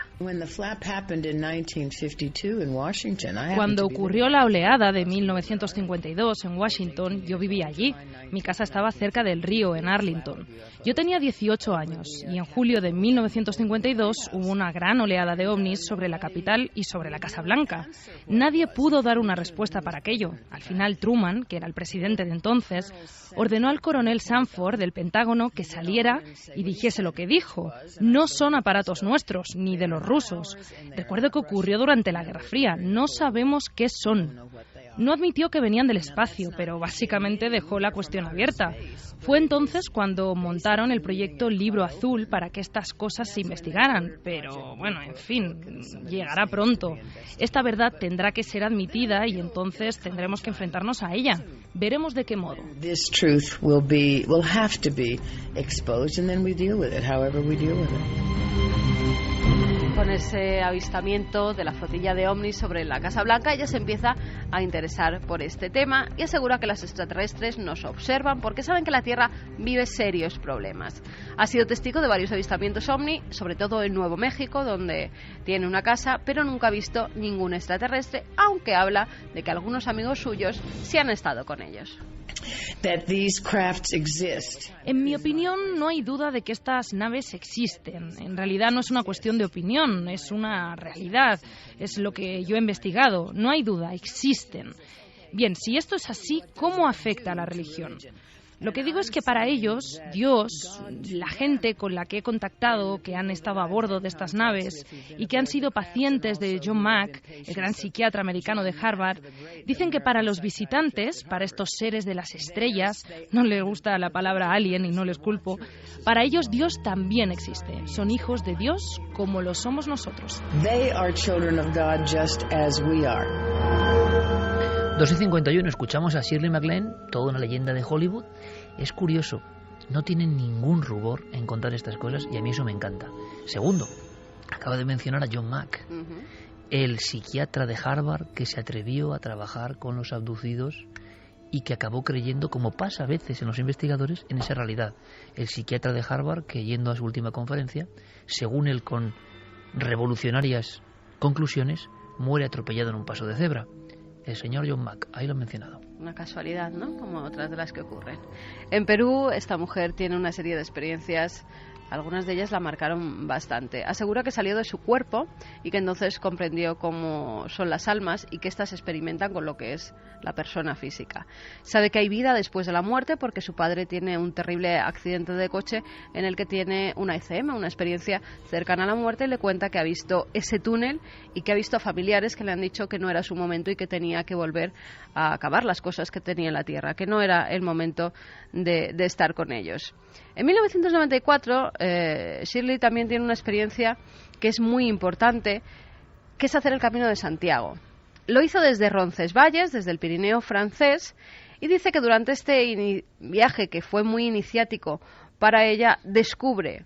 Cuando ocurrió la oleada de 1952 en Washington, yo vivía allí. Mi casa estaba cerca del río, en Arlington. Yo tenía 18 años, y en julio de 1952 hubo una gran oleada de ovnis sobre la capital y sobre la Casa Blanca. Nadie pudo dar una respuesta para aquello. Al final, Truman, que era el presidente de entonces, ordenó al coronel Sanford del Pentágono que saliera y dijese lo que dijo. No son aparatos nuestros, ni de los rusos. Recuerdo que ocurrió durante la Guerra Fría. No sabemos qué son. No admitió que venían del espacio, pero básicamente dejó la cuestión abierta. Fue entonces cuando montaron el proyecto Libro Azul para que estas cosas se investigaran. Pero, bueno, en fin, llegará pronto. Esta verdad tendrá que ser admitida y entonces tendremos que enfrentarnos a ella. Veremos de qué modo. This truth will have to be exposed and then we deal with it, however we deal with it. Con ese avistamiento de la flotilla de ovnis sobre la Casa Blanca, ella se empieza a interesar por este tema y asegura que los extraterrestres nos observan porque saben que la Tierra vive serios problemas. Ha sido testigo de varios avistamientos ovni, sobre todo en Nuevo México, donde tiene una casa, pero nunca ha visto ningún extraterrestre, aunque habla de que algunos amigos suyos sí han estado con ellos. En mi opinión, no hay duda de que estas naves existen. En realidad no es una cuestión de opinión, es una realidad. Es lo que yo he investigado. No hay duda, existen. Bien, si esto es así, ¿cómo afecta a la religión? Lo que digo es que para ellos, Dios, la gente con la que he contactado, que han estado a bordo de estas naves y que han sido pacientes de John Mack, el gran psiquiatra americano de Harvard, dicen que para los visitantes, para estos seres de las estrellas, no les gusta la palabra alien y no les culpo, para ellos Dios también existe. Son hijos de Dios como lo somos nosotros. They are children of God just as we are. 2:51, escuchamos a Shirley MacLaine, toda una leyenda de Hollywood. Es curioso, no tienen ningún rubor en contar estas cosas y a mí eso me encanta. Segundo, acaba de mencionar a John Mack, el psiquiatra de Harvard que se atrevió a trabajar con los abducidos y que acabó creyendo, como pasa a veces en los investigadores, en esa realidad. El psiquiatra de Harvard que, yendo a su última conferencia, según él con revolucionarias conclusiones, muere atropellado en un paso de cebra. El señor John Mack, ahí lo he mencionado. Una casualidad, ¿no? Como otras de las que ocurren. En Perú, esta mujer tiene una serie de experiencias, algunas de ellas la marcaron bastante. Asegura que salió de su cuerpo y que entonces comprendió cómo son las almas y que éstas experimentan con lo que es la persona física. Sabe que hay vida después de la muerte porque su padre tiene un terrible accidente de coche en el que tiene una ECM, una experiencia cercana a la muerte, y le cuenta que ha visto ese túnel y que ha visto a familiares que le han dicho que no era su momento y que tenía que volver a acabar las cosas que tenía en la tierra, que no era el momento de estar con ellos. En 1994, Shirley también tiene una experiencia que es muy importante, que es hacer el Camino de Santiago. Lo hizo desde Roncesvalles, desde el Pirineo francés, y dice que durante este viaje, que fue muy iniciático para ella, descubre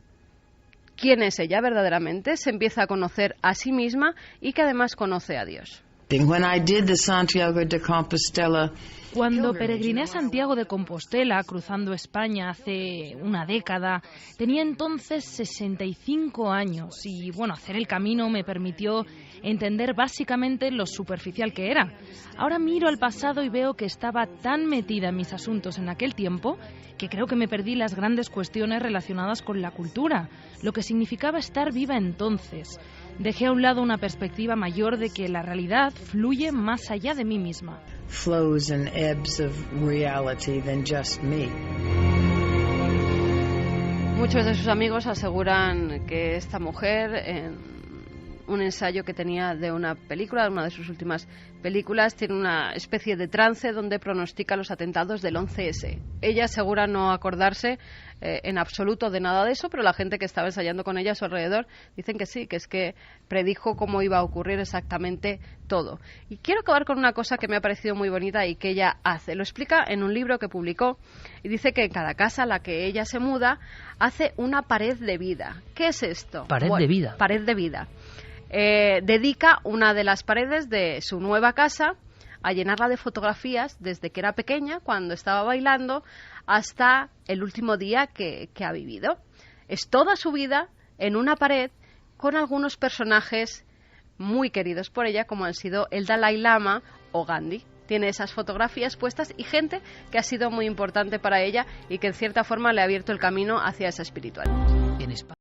quién es ella verdaderamente, se empieza a conocer a sí misma y que además conoce a Dios. When I did the Santiago de Compostela Cuando peregriné a Santiago de Compostela, cruzando España hace una década, tenía entonces 65 años y, bueno, hacer el camino me permitió entender básicamente lo superficial que era. Ahora miro al pasado y veo que estaba tan metida en mis asuntos en aquel tiempo que creo que me perdí las grandes cuestiones relacionadas con la cultura, lo que significaba estar viva entonces. Dejé a un lado una perspectiva mayor de que la realidad fluye más allá de mí misma. Flows and ebbs of reality than just me. Muchos de sus amigos aseguran que esta mujer, en un ensayo que tenía de una película, una de sus últimas películas, tiene una especie de trance donde pronostica los atentados del 11S. Ella asegura no acordarse en absoluto de nada de eso, pero la gente que estaba ensayando con ella a su alrededor dicen que sí, que es que predijo cómo iba a ocurrir exactamente todo. Y quiero acabar con una cosa que me ha parecido muy bonita y que ella hace. Lo explica en un libro que publicó y dice que en cada casa a la que ella se muda hace una pared de vida. ¿Qué es esto? Pared de vida. Pared de vida. Dedica una de las paredes de su nueva casa a llenarla de fotografías desde que era pequeña, cuando estaba bailando, hasta el último día que ha vivido. Es toda su vida en una pared con algunos personajes muy queridos por ella, como han sido el Dalai Lama o Gandhi. Tiene esas fotografías puestas y gente que ha sido muy importante para ella y que en cierta forma le ha abierto el camino hacia esa espiritualidad. En España.